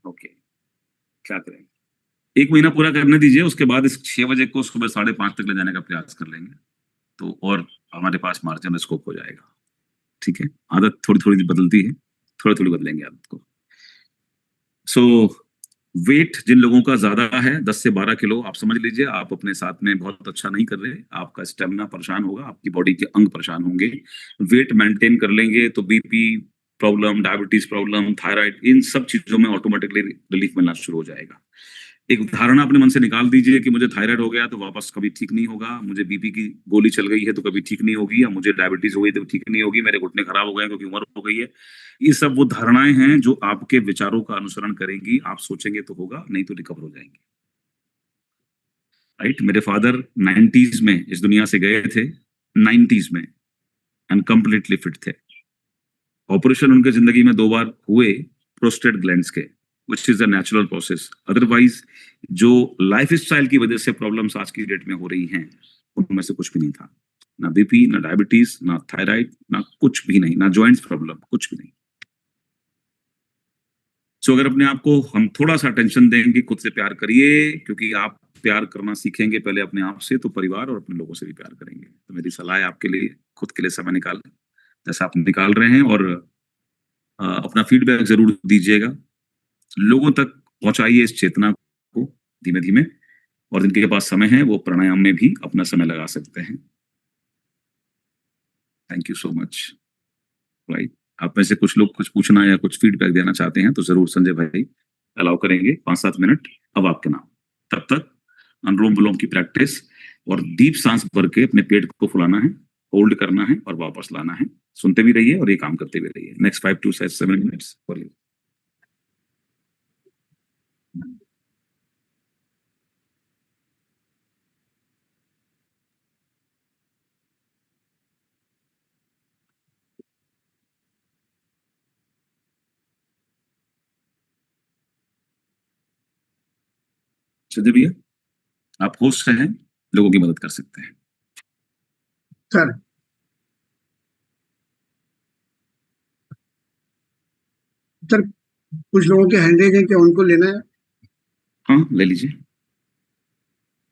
ओके, क्या करें, 1 महीना पूरा करने दीजिए, उसके बाद इस 6 बजे को सुबह 5:30 तक ले जाने का प्रयास कर लेंगे, तो और हमारे पास मार्जिन स्कोप हो जाएगा। ठीक है, आदत थोड़ी थोड़ी बदलती है, थोड़ी थोड़ी बदलेंगे आदत को। सो वेट जिन लोगों का ज्यादा है, 10 से 12 किलो, आप समझ लीजिए आप अपने साथ में बहुत अच्छा नहीं कर रहे, आपका स्टेमिना परेशान होगा, आपकी बॉडी के अंग परेशान होंगे। वेट मेंटेन कर लेंगे तो BP problem, diabetes problem, thyroid, इन सब चीजों में ऑटोमेटिकली रिलीफ मिलना शुरू हो जाएगा। एक धारणा अपने मन से निकाल दीजिए कि मुझे थायराइड हो गया तो वापस कभी ठीक नहीं होगा, मुझे बीपी की गोली चल गई है तो कभी ठीक नहीं होगी, या मुझे डायबिटीज हो गई तो ठीक नहीं होगी, मेरे घुटने खराब हो गए क्योंकि उम्र हो गई है। ये सब वो धारणाएं हैं जो आपके विचारों का अनुसरण करेंगी। आप सोचेंगे तो होगा, नहीं तो रिकवर हो जाएंगे। राइट, मेरे फादर 90s में इस दुनिया से गए थे, 90s में, एंड कंप्लीटली फिट थे। ऑपरेशन उनके जिंदगी में 2 बार हुए प्रोस्टेट ग्लैंड्स के, which is a natural process. Otherwise जो लाइफ स्टाइल की वजह से प्रॉब्लम्स आज की डेट में हो रही हैं, उनमें से कुछ भी नहीं था। ना बीपी, ना डायबिटीज, ना थायराइड, ना कुछ भी नहीं, ना जॉइंट्स प्रॉब्लम, कुछ भी नहीं। सो अगर अपने आप को हम थोड़ा सा टेंशन देंगे, खुद से प्यार करिए, क्योंकि आप प्यार करना सीखेंगे पहले अपने आप से, तो परिवार और अपने लोगों से भी प्यार करेंगे। तो मेरी सलाह है आपके लिए, खुद के लिए समय निकालें, जैसा आप निकाल रहे हैं, और अपना फीडबैक जरूर दीजिएगा। लोगों तक पहुंचाइए इस चेतना को धीमे धीमे, और जिनके पास समय है वो प्राणायाम में भी अपना समय लगा सकते हैं। Thank you so much. Right, आप में से कुछ लोग कुछ पूछना या कुछ फीडबैक देना चाहते हैं तो जरूर संजय भाई अलाउ करेंगे 5-7 मिनट। अब आपके नाम। तब तक अनुलोम विलोम की प्रैक्टिस और डीप सांस भर के अपने पेट को फुलाना है, होल्ड करना है और वापस लाना है। सुनते भी रहिए और ये काम करते भी रहिए। Next 5 to 7 minutes for you. Sanjay भैया, आप होस्ट हैं, लोगों की मदद कर सकते हैं। सर सर कुछ लोगों के हैंडरेज है कि उनको लेना है? हाँ, ले लीजिए।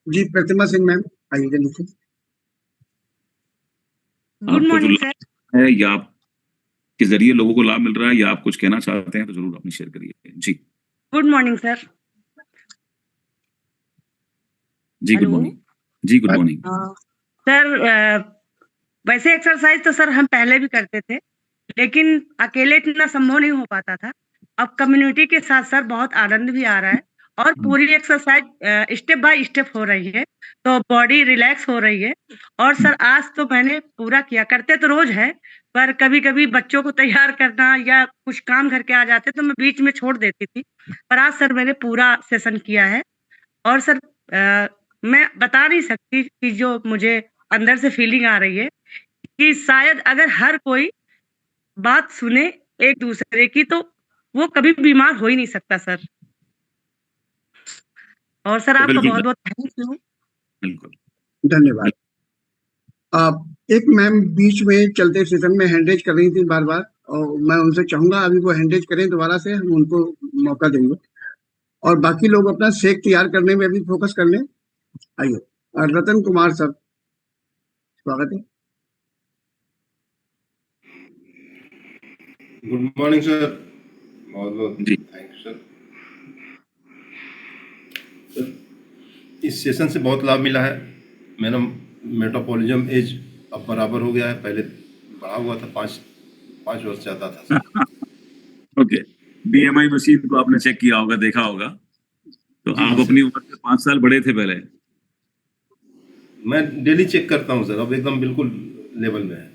जी, प्रतिमा सिंह मैम, आइए नीचे। गुड आपको जो मॉर्निंग सर। लाभ है या आपके जरिए लोगों को लाभ मिल रहा है या आप कुछ कहना चाहते हैं तो जरूर अपनी शेयर करिए। जी गुड मॉर्निंग सर। जी, गुड हेलो। मॉर्निंग। जी, गुड मॉर्निंग। सर वैसे एक्सरसाइज तो सर हम पहले भी करते थे, लेकिन अकेले इतना संभव नहीं हो पाता था। अब कम्युनिटी के साथ सर बहुत आनंद भी आ रहा है, और पूरी एक्सरसाइज स्टेप बाय स्टेप हो रही है, तो बॉडी रिलैक्स हो रही है। और सर आज तो मैंने पूरा किया, करते तो रोज है, पर कभी कभी बच्चों को तैयार करना या कुछ काम घर के आ जाते तो मैं बीच में छोड़ देती थी, पर आज सर मैंने पूरा सेशन किया है। और सर मैं बता नहीं सकती कि जो मुझे अंदर से फीलिंग आ रही है कि शायद अगर हर कोई बात सुने एक दूसरे की, तो वो कभी बीमार हो ही नहीं सकता सर। और सर आपका बिल्कुल बहुत बहुत थैंक यू। बिल्कुल। धन्यवाद। आप एक मैम बीच में चलते सेशन में हैंडरेज कर रही थी बार बार, और मैं उनसे चाहूंगा अभी वो हैंडरेज करें दोबारा से, हम उनको मौका देंगे। और बाकी लोग अपना शेक तैयार करने में भी फोकस कर लें। आइए, और रतन कुमार सर, स्वागत है। Good morning sir. बहुत बहुत जी। Thank you sir. इस सेशन से बहुत लाभ मिला है। मेरा मेटाबॉलिज्म एज अब बराबर हो गया है, पहले बढ़ा हुआ था, 5 वर्ष ज़्यादा था सर। ओके, बीएमआई मशीन को आपने चेक किया होगा, देखा होगा, तो जी आप जी अपनी सर, उम्र से 5 साल बड़े थे पहले। मैं डेली चेक करता हूँ सर, अब एकदम बिल्कुल लेवल में है।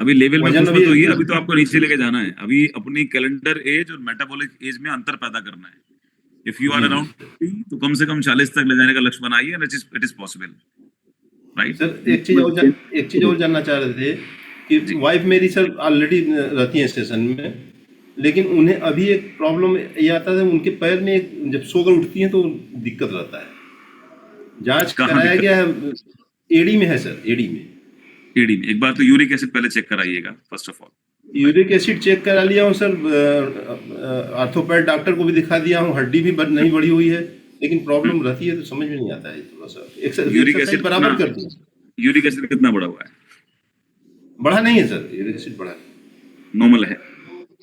अभी लेवल में वजन खुश अभी मत होइए, अभी तो आपको नीचे लेके जाना है। अभी अपनी कैलेंडर एज और मेटाबॉलिक एज में अंतर पैदा करना है। इफ यू आर जी जी अराउंड 50 तो कम से कम 40 तक ले जाने का लक्ष्य बनाइए, and it is possible, right. Sir, एक चीज़ और जानना चाह रहे थे कि जी। वाइफ मेरी सर ऑलरेडी रहती है स्टेशन में, लेकिन उन्हें अभी एक प्रॉब्लम ये आता है, उनके पैर में जब सोकर उठती हैं तो दिक्कत रहता है। जांच कहाँ कराया दिक्कत? गया है, एडी में है सर, एडी में। एडी में एक बार तो यूरिक एसिड पहले चेक कराइएगा first of all. Uric acid check करा लिया हूँ सर, आर्थोपैड डॉक्टर को भी दिखा दिया हूँ, हड्डी भी नहीं बढ़ी हुई है, लेकिन प्रॉब्लम रहती है तो समझ में नहीं आता है थोड़ा सा। यूरिक एक्सरसाइज एसिड बराबर कितना, करती है। यूरिक एसिड कितना बढ़ा हुआ है? बढ़ा नहीं है सर, यूरिक एसिड बढ़ा नहीं। नॉर्मल है,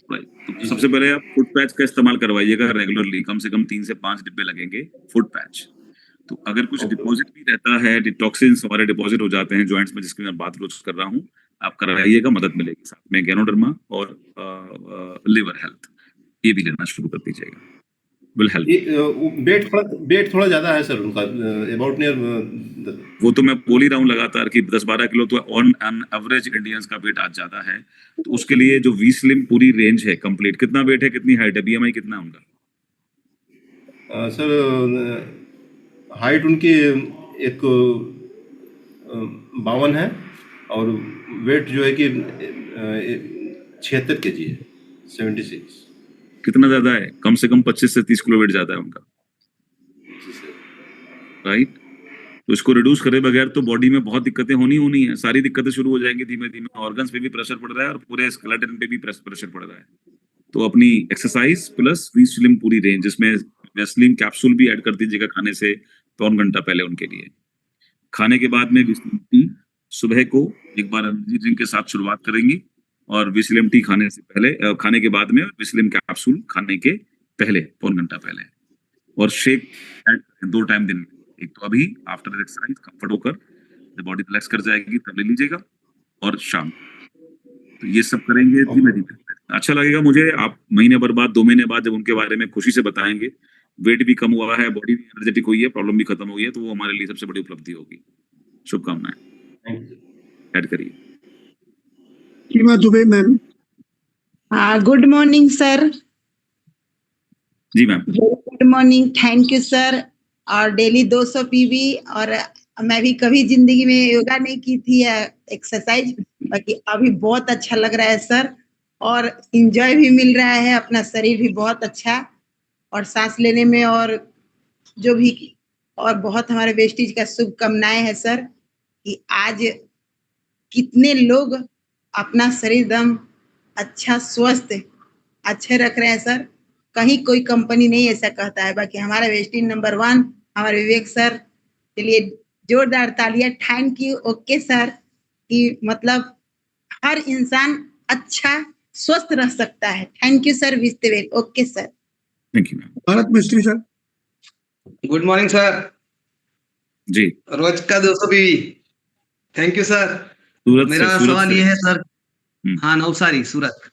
राइट। तो जी सबसे सर। पहले आप फुट पैच का इस्तेमाल करवाइएगा रेगुलरली, कम से कम 3 से 5 डिब्बे लगेंगे फुट पैच। तो अगर कुछ ओके। डिपॉजिट भी रहता है, डिटॉक्सिन्स हमारे डिपॉजिट हो जाते हैं जॉइंट्स में, जिसकी मैं बात रोज कर रहा हूँ, आप कराइएगा, मदद मिलेगी। साथ में गैनोडर्मा और लिवर हेल्थ, ये भी लेना शुरू कर दीजिएगा, विल हेल्प। वेट थोड़ा ज़्यादा है सर उनका, अबाउट नियर। वो तो मैं बोल ही रहा हूँ लगातार कि 10-12 किलो तो ऑन एन एवरेज इंडियंस का वेट आज ज्यादा है। तो उसके लिए जो वी स्लिम पूरी रेंज है कंप्लीट, कितना वेट है, कितनी हाइट है, बीएमआई कितना है उनका? सर हाइट उनकी एक 52 है, और वेट जो है कि 76 kg है, 76। कितना ज्यादा है? कम से कम 25 से 30 किलो वेट ज्यादा है उनका, जी सर। राइट। तो इसको रिड्यूस करे बगैर तो बॉडी में बहुत दिक्कतें होनी है, सारी दिक्कतें शुरू हो जाएंगी धीमे धीमे, ऑर्गन्स पे भी प्रेशर पड़ रहा है और पूरे स्केलेटन पे भी प्रेशर पड़ रहा है। तो अपनी एक्सरसाइज प्लस वी-स्लिम पूरी रेंज, जिसमें वेस्लिन कैप्सूल भी ऐड कर दीजिएगा खाने से पौन घंटा पहले उनके लिए। खाने के बाद में वी-स्लिम टी सुबह को एक बार एनर्जी ड्रिंक के साथ शुरुआत करेंगी, और वी-स्लिम टी खाने से पहले, खाने के बाद में वी-स्लिम कैप्सूल खाने के पहले पौन घंटा पहले, और शेक 2 टाइम दिन में, एक तो अभी आफ्टर एक्सरसाइज कंफर्ट होकर जब बॉडी रिलैक्स कर जाएगी तब ले लीजिएगा, और शाम। तो ये सब करेंगे धीमे धीमे, अच्छा लगेगा मुझे। आप महीने भर बाद, 2 महीने बाद जब उनके बारे में खुशी से बताएंगे, वेट भी कम हुआ है, बॉडी भी एनर्जेटिक हुई है, प्रॉब्लम भी खत्म हुई है, तो वो हमारे लिए सबसे बड़ी उपलब्धि होगी। शुभकामनाएं, ऐड करिए। Seema Dubey ma'am. Good morning sir. जी ma'am. Good morning, thank you sir. और डेली 200 पीवी, और मैं भी कभी जिंदगी में योगा नहीं की थी या एक्सरसाइज, बाकी अभी बहुत अच्छा लग रहा है सर, और इंजॉय भी मिल रहा है, अपना शरीर भी बहुत अच्छा, और सांस लेने में और जो भी, और बहुत हमारे वेस्टेज का शुभकामनाएं है सर, कि आज कितने लोग अपना शरीर दम अच्छा स्वस्थ अच्छे रख रहे हैं सर। कहीं कोई कंपनी नहीं ऐसा कहता है, बाकी हमारा वेस्टेज नंबर 1 हमारे विवेक सर के लिए जोरदार तालियां। Thank you. ओके सर, कि मतलब हर इंसान अच्छा स्वस्थ रह सकता है। थैंक यू सर, विस्तेवेल। Okay sir, thank you ma'am. Bharat Mistry sir. Good morning sir. जी। रोज का 200 PV. Thank you sir. Surat मेरा से, सवाल ये है सर। हम्म। हाँ, नवसारी, सूरत।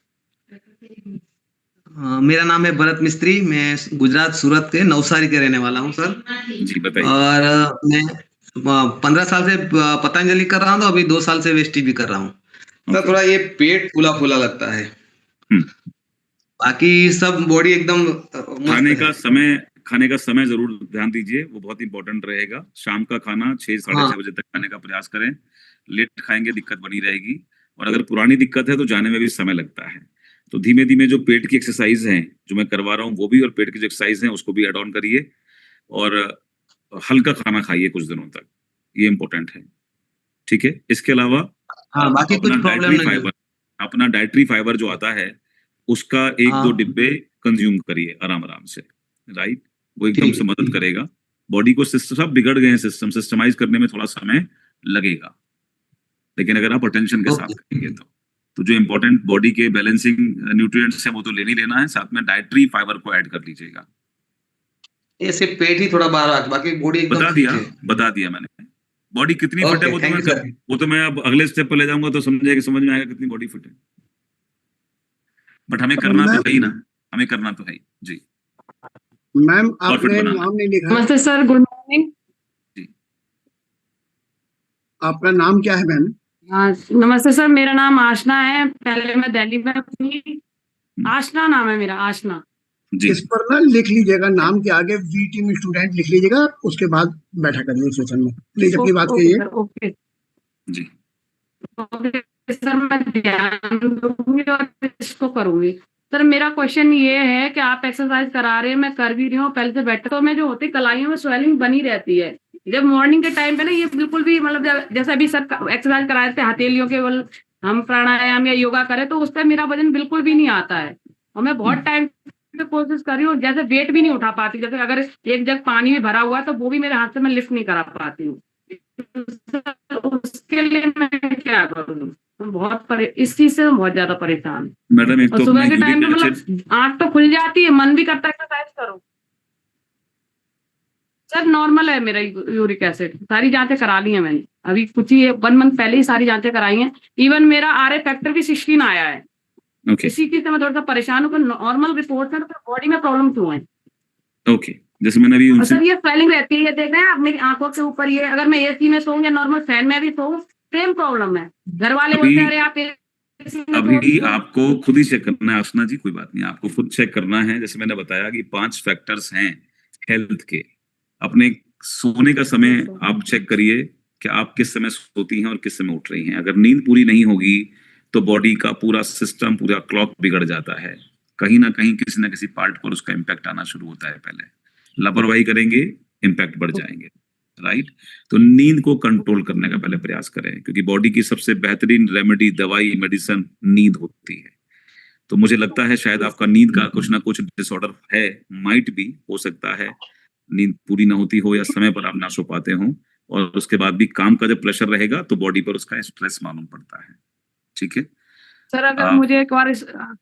मेरा नाम है भरत मिस्त्री, मैं गुजरात सूरत के नवसारी के रहने वाला हूँ सर। जी बताइए। और मैं 15 साल से पतंजलि कर रहा हूँ, तो अभी 2 साल से वेस्टी भी कर रहा हूँ। तो थोड़ा ये पेट फूला फूला लगता है, बाकी सब बॉडी एकदम खाने का समय जरूर ध्यान दीजिए, वो बहुत इंपॉर्टेंट रहेगा। शाम का खाना 6 साढ़े 6 बजे तक खाने का प्रयास करें। लेट खाएंगे दिक्कत बनी रहेगी, और अगर पुरानी दिक्कत है तो जाने में भी समय लगता है। तो धीमे धीमे जो पेट की एक्सरसाइज है जो मैं करवा रहा हूँ वो भी, और पेट की जो एक्सरसाइज है उसको भी एड ऑन करिए, और हल्का खाना खाइए कुछ दिनों तक, ये इंपॉर्टेंट है। ठीक है। इसके अलावा बाकी कुछ प्रॉब्लम नहीं है। अपना डाइटरी फाइबर जो आता है उसका 1-2 डिब्बे कंज्यूम करिए आराम आराम से, राइट। वो एकदम से मदद करेगा बॉडी को। सब बिगड़ गए हैं, सिस्टमाइज करने में थोड़ा समय लगेगा, लेकिन अगर आप अटेंशन के साथ करेंगे तो जो इम्पोर्टेंट बॉडी के बैलेंसिंग न्यूट्रिएंट्स है वो तो लेना है, साथ में डाइटरी फाइबर को ऐड कर लीजिएगा। ये सिर्फ पेट ही थोड़ा बाहर, बाकी बॉडी एकदम बता दिया मैंने। बॉडी कितनी फिट है वो तो मैं अब अगले स्टेप पर ले जाऊंगा तो समझ में आएगा कितनी बॉडी फिट है। बट हमें करना तो है ही ना, हमें करना तो है ही। जी मैम, आपने नाम नहीं लिखा। नमस्ते सर, गुड मॉर्निंग। आपका नाम क्या है मैम? नमस्ते सर, मेरा नाम आशना है। पहले मैं दिल्ली में थी। आशना नाम है मेरा, आशना। इस पर ना लिख लीजिएगा, नाम के आगे वी टीम स्टूडेंट लिख लीजिएगा, उसके बाद बैठा करिए सेशन में। प्लीज अपनी बात कहिए। ओके जी। सर, मैं ध्यान दूंगी और इसको करूंगी। सर, मेरा क्वेश्चन ये है कि आप एक्सरसाइज करा रहे हैं, मैं कर भी रही हूँ, पहले से बेटर, तो मैं जो होती कलाइयों में स्वेलिंग बनी रहती है। जब मॉर्निंग के टाइम पे ना ये बिल्कुल भी, मतलब जैसे अभी सर एक्सरसाइज करा रहे थे हथेलियों के बल, हम प्राणायाम या योगा करें, तो उस पर मेरा वजन बिल्कुल भी नहीं आता है, और मैं बहुत टाइम पे कोशिश कर रही हूँ, जैसे वेट भी नहीं उठा पाती। जैसे अगर एक जग पानी में भरा हुआ है तो वो भी मेरे हाथ से मैं लिफ्ट नहीं करा पाती हूँ। उसके लिए मैं क्या करूँ? बहुत इस चीज से बहुत ज्यादा परेशान। मैडम, एक तो सुबह के टाइम पे मतलब आंख तो खुल जाती है, मन भी करता है एक्सरसाइज करो। सर, नॉर्मल है मेरा यूरिक एसिड, सारी जांचें करा ली है मैंने, अभी कुछ ही 1 मंथ पहले ही सारी जांचें कराई हैं। इवन मेरा RA फैक्टर भी 16 आया है। इसी चीज से मैं थोड़ा सा परेशान हूँ। नॉर्मल रिपोर्ट में तो बॉडी में प्रॉब्लम क्यों है? ओके, जैसे मैंने अभी सर, ये स्वेलिंग रहती है, ये देख रहे हैं आप मेरी आंखों के ऊपर, ये अगर मैं AC में सोऊं या नॉर्मल फैन में भी सोऊं, सेम प्रॉब्लम है। घर वाले बोलते हैं अरे आप अभी आपको खुद ही चेक करना है आशना जी, कोई बात नहीं, आपको खुद चेक करना है। जैसे मैंने बताया कि 5 फैक्टर्स हैं हेल्थ के। अपने सोने का समय आप चेक करिए कि आप किस समय सोती हैं और किस समय उठ रही हैं। अगर नींद पूरी नहीं होगी तो बॉडी का पूरा सिस्टम, पूरा क्लॉक बिगड़ जाता है, कहीं ना कहीं किसी ना किसी पार्ट पर उसका इम्पैक्ट आना शुरू होता है। पहले लापरवाही करेंगे, इम्पैक्ट बढ़ जाएंगे, राइट। तो नींद को कंट्रोल करने का पहले प्रयास करें, क्योंकि बॉडी की सबसे बेहतरीन रेमेडी, दवाई, मेडिसिन नींद होती है। तो मुझे लगता है शायद आपका नींद का कुछ ना कुछ डिसऑर्डर है, माइट भी हो सकता है, नींद पूरी ना होती हो या समय पर आप ना सो पाते हो, और उसके बाद भी काम का जब प्रेशर रहेगा तो बॉडी पर उसका स्ट्रेस मालूम पड़ता है। ठीक है सर, अगर मुझे एक बार सर,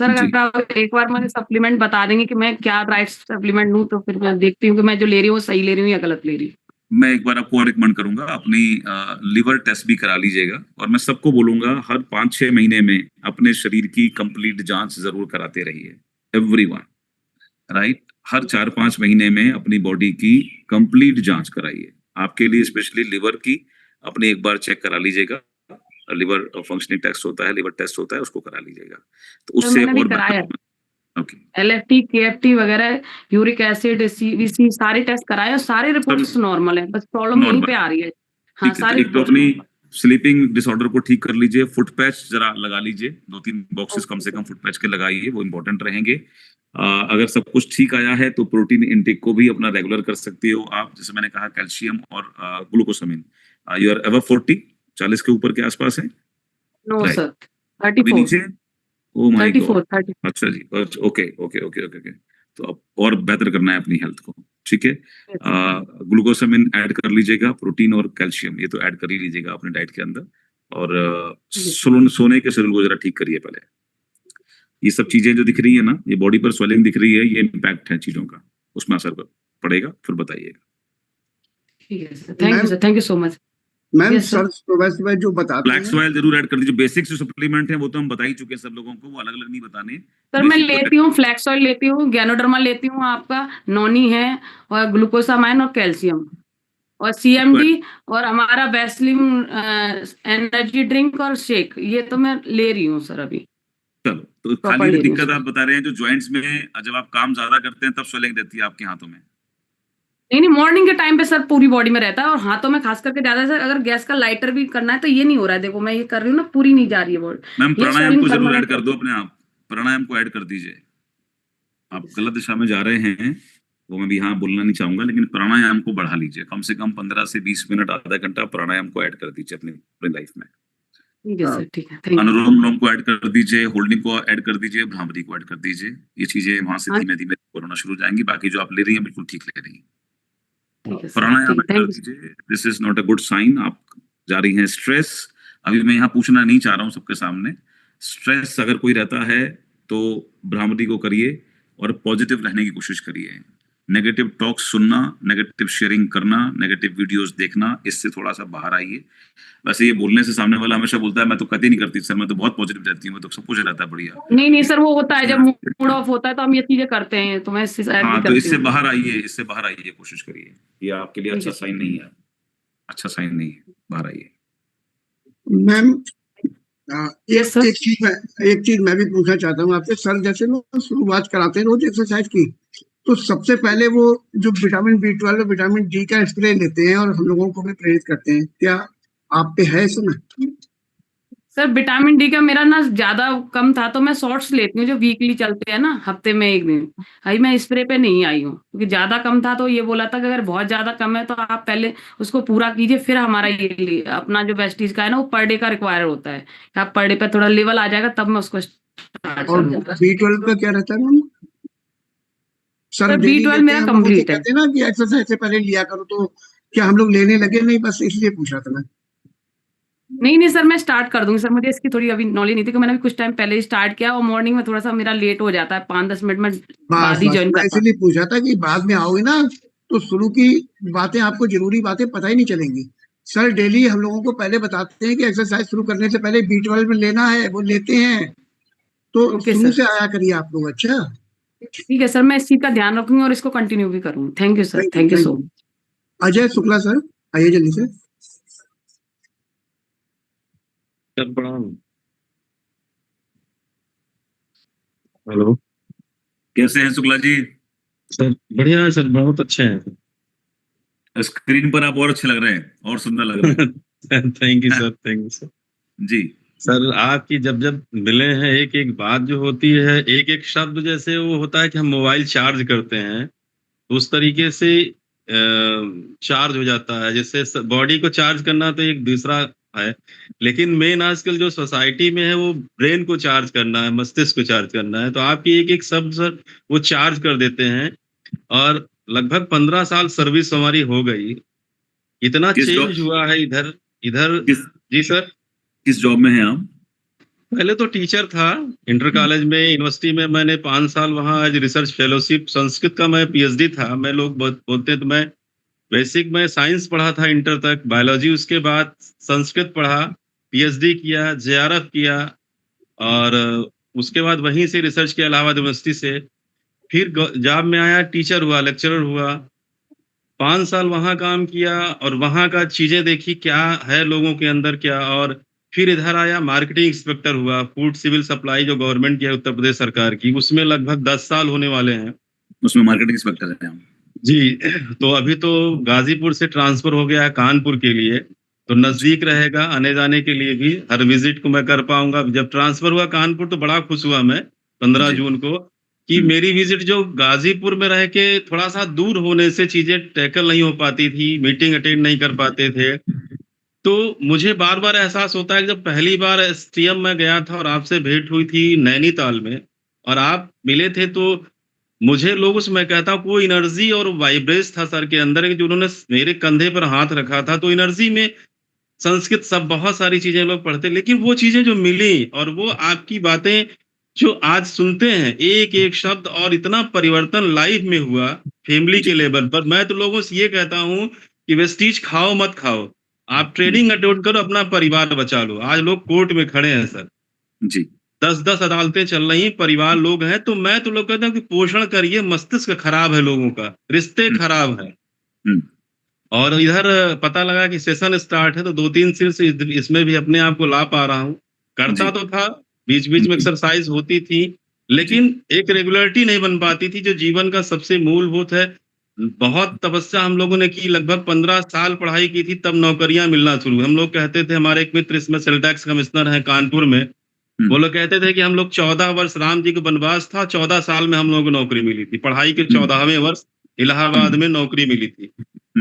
अगर आप एक बार मुझे सप्लीमेंट बता देंगे कि मैं क्या राइट सप्लीमेंट लूं, तो फिर मैं देखती हूँ कि मैं जो ले रही हूँ सही ले रही हूँ या गलत ले रही हूँ। मैं एक बार आपको और रिकमेंड करूंगा, अपनी लिवर टेस्ट भी करा लीजिएगा, और मैं सबको बोलूंगा हर 5-6 महीने में अपने शरीर की कंप्लीट जांच जरूर कराते रहिए, एवरीवन, राइट। हर 4-5 महीने में अपनी बॉडी की कंप्लीट जांच कराइए। आपके लिए स्पेशली लिवर की अपने एक बार चेक करा लीजिएगा, लिवर फंक्शनिंग टेस्ट होता है, लिवर टेस्ट होता है, उसको करा लीजिएगा, तो उससे और ओके। LFT, KFT वगैरह, यूरिक एसिड, CBC सारे टेस्ट कराए और सारे रिपोर्ट्स नॉर्मल है, बस प्रॉब्लम यहीं पे आ रही है। हाँ, सारे एक तो अपनी स्लीपिंग डिसऑर्डर को ठीक कर लीजिए, फुट पैच जरा लगा लीजिए, 2-3 बॉक्सेस कम से कम फुट पैच के लगाइए, वो इंपॉर्टेंट रहेंगे। अगर सब कुछ ठीक आया है तो प्रोटीन इंटेक को भी अपना रेगुलर कर सकते हो आप, जैसे मैंने कहा कैल्शियम और ग्लूकोसामिन। यू आर अबव 40 के ऊपर के आसपास है? नो सर, 34 नीचे? Oh my God, 34। अच्छा जी, ओके ओके ओके ओके। तो अब और बेहतर करना है अपनी हेल्थ को, ठीक है। ग्लूकोसामिन ऐड कर लीजिएगा, प्रोटीन और कैल्शियम ये तो ऐड कर ही लीजिएगा अपने डाइट के अंदर, और सोने के शेड्यूल को जरा ठीक करिए पहले। ये सब चीजें जो दिख रही है ना, ये बॉडी पर स्वेलिंग दिख रही है, ये इम्पैक्ट है चीजों का, उसमें असर पड़ेगा, फिर बताइएगा। ठीक है sir, thank you sir, thank you so much. Ma'am sir सुबह जो बताते हैं, फ्लैक्स ऑयल जरूर ऐड कर दीजिए। बेसिक्स जो सप्लीमेंट है वो तो हम बता ही चुके हैं सब लोगों को, वो अलग अलग नहीं बताने। सर मैं लेती हूँ फ्लैक्स ऑयल लेती हूँ, गैनोडर्मा लेती हूँ, आपका नॉनी है, और ग्लूकोसामाइन और कैल्शियम और CMD और हमारा वैसलिन एनर्जी ड्रिंक और शेक, ये तो मैं ले रही हूँ सर अभी। चलो, तो खाली जो दिक्कत आप बता रहे हैं जो जॉइंट्स में जब आप काम ज्यादा करते हैं तब स्वेलिंग रहती है आपके हाथों में? नहीं, मॉर्निंग के टाइम पे सर पूरी बॉडी में रहता है, और हाथों में खास करके ज्यादा। सर अगर गैस का लाइटर भी करना है तो ये नहीं हो रहा है, देखो मैं ये कर रही हूँ ना, पूरी नहीं जा रही है बॉडी। मैम प्राणायाम को जरूर ऐड कर दो अपने आप, प्राणायाम को ऐड कर दीजिए। आप गलत दिशा में जा रहे हैं, वो मैं भी यहाँ बोलना नहीं चाहूंगा, लेकिन प्राणायाम को बढ़ा लीजिए, कम से कम 15 से 20 मिनट, आधा घंटा प्राणायाम को ऐड कर दीजिए अपनी लाइफ में। ठीक है सर, ठीक है। अनुलोम विलोम को ऐड कर दीजिए, होल्डिंग को ऐड कर दीजिए, भ्रामरी को ऐड कर दीजिए। ये चीजें वहां से धीमे धीमे होना शुरू हो जाएंगी। बाकी जो आप ले रही हैं बिल्कुल ठीक ले रही हैं। प्राणायाम कर दीजिए, this is not a good sign. आप जा रही हैं स्ट्रेस, अभी मैं यहाँ पूछना नहीं चाह रहा हूँ सबके सामने, स्ट्रेस अगर कोई रहता है तो भ्रामरी को करिए और पॉजिटिव रहने की कोशिश करिए। नेगेटिव टॉक सुनना, नेगेटिव शेयरिंग करना, नेगेटिव वीडियोस देखना, इससे थोड़ा सा बाहर आइए। वैसे ये बोलने से सामने वाला हमेशा बोलता है मैं तो कभी नहीं करती सर, मैं तो बहुत पॉजिटिव रहती हूँ, मैं तो सब कुछ रहता है बढ़िया। नहीं सर, वो होता है जब मूड ऑफ होता है तो हम ये चीजें करते हैं, तो मैं इससे तो इससे बाहर आइए, इससे बाहर आइए, कोशिश करिए। ये आपके लिए अच्छा साइन नहीं है, अच्छा साइन नहीं है, बाहर आइए। मैम एक चीज मैं भी पूछना चाहता हूँ आपसे सर, जैसे लोग शुरुआत कराते हैं रोज एक्सरसाइज की, तो सबसे पहले वो जो विटामिन B12 और विटामिन D का स्प्रे लेते हैं और हम लोगों को भी प्रेरित करते हैं, क्या आप पे है इसमें? सर विटामिन D का मेरा ना ज्यादा कम था, तो मैं शॉर्ट्स लेती हूँ जो वीकली चलते हैं ना, हफ्ते में एक दिन। अभी मैं स्प्रे पे नहीं आई हूँ क्योंकि ज्यादा कम था, तो ये बोला था कि अगर बहुत ज्यादा कम है तो आप पहले उसको पूरा कीजिए, फिर हमारा ये अपना जो वेस्टीज का है ना, वो पर डे का रिक्वायर होता है। आप पर डे पे थोड़ा लेवल आ जाएगा तब मैं उसको स्टार्ट करूंगा। B12 का क्या रहता है मैम? सर B12 मेरा कंप्लीट है। कहते हैं ना कि एक्सरसाइज से पहले लिया करो, तो क्या हम लोग लेने लगे? नहीं, बस इसलिए पूछा था मैं। नहीं सर, मैं स्टार्ट कर दूंगी सर, मुझे इसकी थोड़ी अभी नॉलेज नहीं थी कि मैंने अभी कुछ टाइम पहले ही स्टार्ट किया, और मॉर्निंग में थोड़ा सा मेरा लेट हो जाता है, 5-10 मिनट में बाद ही ज्वाइन करता हूं। इसलिए पूछा था कि बाद में आओगे ना तो शुरू की बातें आपको, जरूरी बातें पता ही नहीं चलेंगी। सर डेली हम लोगों को पहले बताते हैं कि एक्सरसाइज शुरू करने से पहले B12 में लेना है, वो लेते हैं, तो शुरू से आया करिए आप लोग। अच्छा ठीक है सर, मैं इस चीज का ध्यान रखूंगी और इसको कंटिन्यू भी करूंगी। Thank you sir, thank you so much. Ajay Shukla sir, आइए जल्दी से। हेलो, कैसे हैं शुक्ला जी? सर बढ़िया है सर, बहुत अच्छे हैं। स्क्रीन पर आप और अच्छे लग रहे हैं, और सुंदर लग रहे हैं। Thank you sir, thank you sir. जी सर, आपकी जब मिले हैं, एक एक बात जो होती है, एक एक शब्द, जैसे वो होता है कि हम मोबाइल चार्ज करते हैं, उस तरीके से चार्ज हो जाता है। जैसे बॉडी को चार्ज करना तो एक दूसरा है, लेकिन मेन आजकल जो सोसाइटी में है वो ब्रेन को चार्ज करना है, मस्तिष्क को चार्ज करना है। तो आपकी एक एक शब्द सर वो चार्ज कर देते हैं। और लगभग 15 साल सर्विस हमारी हो गई, इतना किस चेंज जॉब हुआ है इधर इधर। किस जी सर, किस जॉब में हैं आप? पहले तो टीचर था इंटर कॉलेज में, यूनिवर्सिटी में मैंने 5 साल वहाँ एज रिसर्च फेलोशिप, संस्कृत का मैं पीएचडी था। मैं लोग बोलते हैं तो मैं बेसिक मैं साइंस पढ़ा था इंटर तक, बायोलॉजी, उसके बाद संस्कृत पढ़ा, पीएचडी किया, जेआरएफ किया, और उसके बाद वहीं से रिसर्च किया इलाहाबाद यूनिवर्सिटी से। फिर जॉब में आया, टीचर हुआ, लेक्चरर हुआ, 5 साल वहाँ काम किया और वहाँ का चीजें देखी क्या है लोगों के अंदर क्या। और फिर इधर आया, मार्केटिंग इंस्पेक्टर हुआ, फूड सिविल सप्लाई जो गवर्नमेंट की है उत्तर प्रदेश सरकार की, उसमें लगभग 10 साल होने वाले हैं। उसमें मार्केटिंग इंस्पेक्टर हैं आप? जी। तो अभी तो गाजीपुर से ट्रांसफर हो गया है कानपुर के लिए, तो नजदीक रहेगा आने जाने के लिए भी, हर विजिट को मैं कर पाऊंगा। जब ट्रांसफर हुआ कानपुर तो बड़ा खुश हुआ मैं 15 जी। जून को, कि मेरी विजिट जो गाजीपुर में रह के थोड़ा सा दूर होने से चीजें टैकल नहीं हो पाती थी, मीटिंग अटेंड नहीं कर पाते थे, तो मुझे बार बार एहसास होता है कि जब पहली बार एसटीएम में गया था और आपसे भेंट हुई थी नैनीताल में और आप मिले थे, तो मुझे लोग उसमें कहता हूँ वो एनर्जी और वाइब्रेस था सर के अंदर कि जो उन्होंने मेरे कंधे पर हाथ रखा था, तो एनर्जी में संस्कृत सब बहुत सारी चीजें लोग पढ़ते, लेकिन वो चीजें जो मिली और वो आपकी बातें जो आज सुनते हैं एक एक शब्द, और इतना परिवर्तन लाइफ में हुआ फैमिली के लेवल पर। मैं तो लोगों से ये कहता हूँ कि वेस्टीज खाओ मत खाओ, आप ट्रेडिंग अटेंड करो, अपना परिवार बचा लो। आज लोग कोर्ट में खड़े हैं सर, जी 10-10 अदालतें चल रही हैं, परिवार लोग हैं, तो मैं तो लोग कहता हूँ कि पोषण करिए, मस्तिष्क खराब है लोगों का, रिश्ते खराब है। और इधर पता लगा कि सेशन स्टार्ट है, तो 2-3 से इसमें भी अपने आप को ला पा रहा हूँ। करता तो था, बीच बीच में एक्सरसाइज होती थी, लेकिन एक रेगुलरिटी नहीं बन पाती थी जो जीवन का सबसे मूलभूत है। बहुत तपस्या हम लोगों ने की, लगभग 15 साल पढ़ाई की थी, तब नौकरियां मिलना शुरू। हम लोग कहते थे, हमारे एक मित्र इसमें सेल टैक्स कमिश्नर हैं कानपुर में, वो लोग कहते थे कि हम लोग 14 वर्ष राम जी का वनवास था, 14 साल में हम लोगों को नौकरी मिली थी। पढ़ाई के 14वें वर्ष इलाहाबाद में नौकरी मिली थी।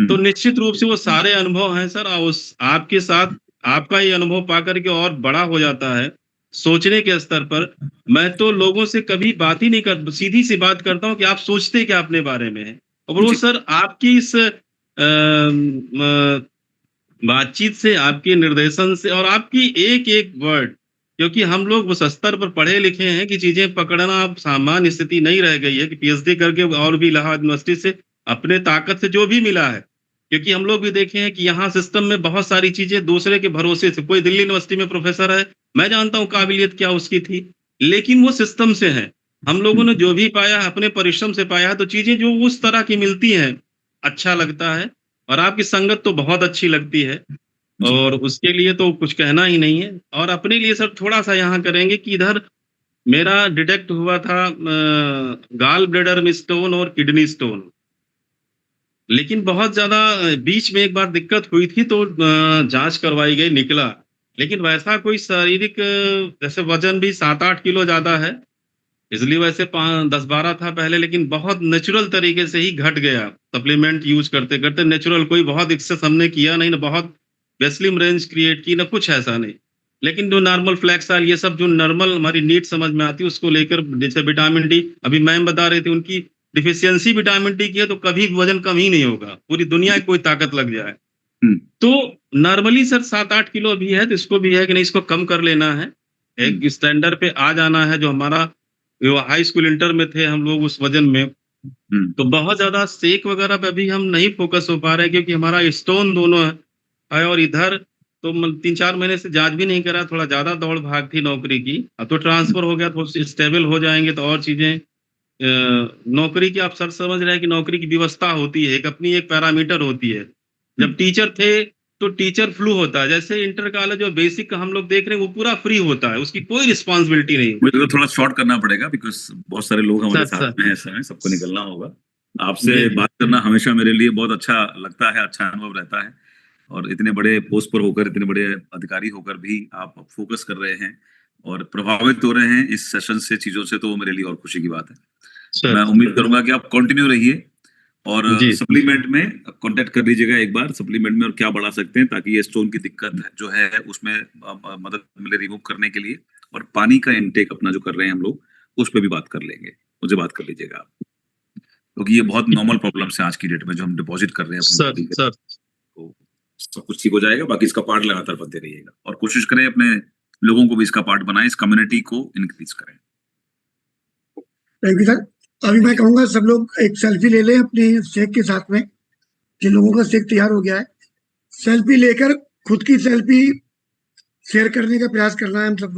तो निश्चित रूप से वो सारे अनुभव हैं सर, और उस आपके साथ आपका ये अनुभव पा करके और बड़ा हो जाता है सोचने के स्तर पर। मैं तो लोगों से कभी बात ही नहीं कर, सीधी सी बात करता हूँ कि आप सोचते क्या अपने बारे में है। और वो सर आपकी इस बातचीत से, आपके निर्देशन से, और आपकी एक एक वर्ड, क्योंकि हम लोग उस स्तर पर पढ़े लिखे हैं कि चीजें पकड़ना अब सामान्य स्थिति नहीं रह गई है कि पीएचडी करके और भी इलाहाबाद यूनिवर्सिटी से अपने ताकत से जो भी मिला है, क्योंकि हम लोग भी देखे हैं कि यहाँ सिस्टम में बहुत सारी चीजें दूसरे के भरोसे से, कोई दिल्ली यूनिवर्सिटी में प्रोफेसर है, मैं जानता हूँ काबिलियत क्या उसकी थी, लेकिन वो सिस्टम से है। हम लोगों ने जो भी पाया अपने परिश्रम से पाया है, तो चीजें जो उस तरह की मिलती हैं अच्छा लगता है। और आपकी संगत तो बहुत अच्छी लगती है, और उसके लिए तो कुछ कहना ही नहीं है। और अपने लिए सर थोड़ा सा यहाँ करेंगे कि इधर मेरा डिटेक्ट हुआ था गाल ब्लैडर में स्टोन और किडनी स्टोन, लेकिन बहुत ज्यादा बीच में एक बार दिक्कत हुई थी, तो जांच करवाई गई, निकला, लेकिन वैसा कोई शारीरिक जैसे वजन भी 7-8 किलो ज्यादा है, इसलिए वैसे 10-12 था पहले, लेकिन बहुत नेचुरल तरीके से ही घट गया। सप्लीमेंट यूज करते करते नेचुरल, कोई बहुत एक्सेस हमने किया नहीं, ना बहुत बेस्लिम रेंज क्रिएट की, ना कुछ ऐसा नहीं। लेकिन जो नॉर्मल फ्लैक्स ऑयल, ये सब जो नॉर्मल हमारी नीड समझ में आती है, उसको लेकर, जैसे विटामिन डी, अभी मैम बता रहे थे उनकी डिफिशियंसी विटामिन डी की है, तो कभी वजन कम ही नहीं होगा, पूरी दुनिया की कोई ताकत लग जाए। तो नॉर्मली सर 7-8 किलो अभी है, तो इसको भी है कि नहीं, इसको कम कर लेना है, एक स्टैंडर्ड पे आ जाना है, जो हमारा हाई स्कूल इंटर में थे हम लोग उस वजन में। तो बहुत ज्यादा शेक वगैरह पे अभी हम नहीं फोकस हो पा रहे, क्योंकि हमारा स्टोन दोनों है, और इधर तो 3-4 महीने से जांच भी नहीं करा, थोड़ा ज्यादा दौड़ भाग थी नौकरी की। अब तो ट्रांसफर हो गया, तो स्टेबल हो जाएंगे तो और चीजें, नौकरी की आप सर समझ रहे हैं कि नौकरी की व्यवस्था होती है, एक अपनी एक पैरामीटर होती है। जब टीचर थे तो टीचर फ्लू होता है, जैसे इंटर कॉलेज जो बेसिक हम लोग देख रहे हैं वो पूरा फ्री होता है, उसकी कोई रिस्पॉन्सिबिलिटी नहीं। मुझे तो थोड़ा शॉर्ट करना पड़ेगा, बिकॉज बहुत सारे लोग हमारे साथ में हैं, सबको निकलना होगा। आपसे बात करना हमेशा मेरे लिए बहुत अच्छा लगता है, अच्छा अनुभव रहता है, और इतने बड़े पोस्ट पर होकर, इतने बड़े अधिकारी होकर भी आप फोकस कर रहे हैं और प्रभावित हो रहे हैं इस सेशन से, चीजों से, तो वो मेरे लिए और खुशी की बात है। मैं उम्मीद करूंगा कि आप कंटिन्यू रहिए और जी। सप्लीमेंट में कांटेक्ट कर लीजिएगा एक बार, सप्लीमेंट में और क्या बढ़ा सकते हैं ताकि ये स्टोन की दिक्कत जो है उसमें मदद मिले रिमूव करने के लिए। और पानी का इनटेक अपना जो कर रहे हैं हम लोग, उस पर भी बात कर लेंगे, मुझे बात कर लीजिएगा आप, क्योंकि ये बहुत नॉर्मल प्रॉब्लम्स है आज की डेट में जो हम डिपॉजिट कर रहे हैं अपनी body के। सर तो सब कुछ ठीक हो जाएगा, बाकी इसका पार्ट लगातार बनते रहिएगा और कोशिश करें अपने लोगों को भी इसका पार्ट बनाएं, इस कम्युनिटी को इंक्रीज करें। Thank you sir. अभी मैं कहूंगा सब लोग एक सेल्फी ले लें अपने शेक के साथ में, जिन लोगों का शेक तैयार हो गया है, सेल्फी लेकर खुद की सेल्फी शेयर करने का प्रयास करना है हम सब लोग।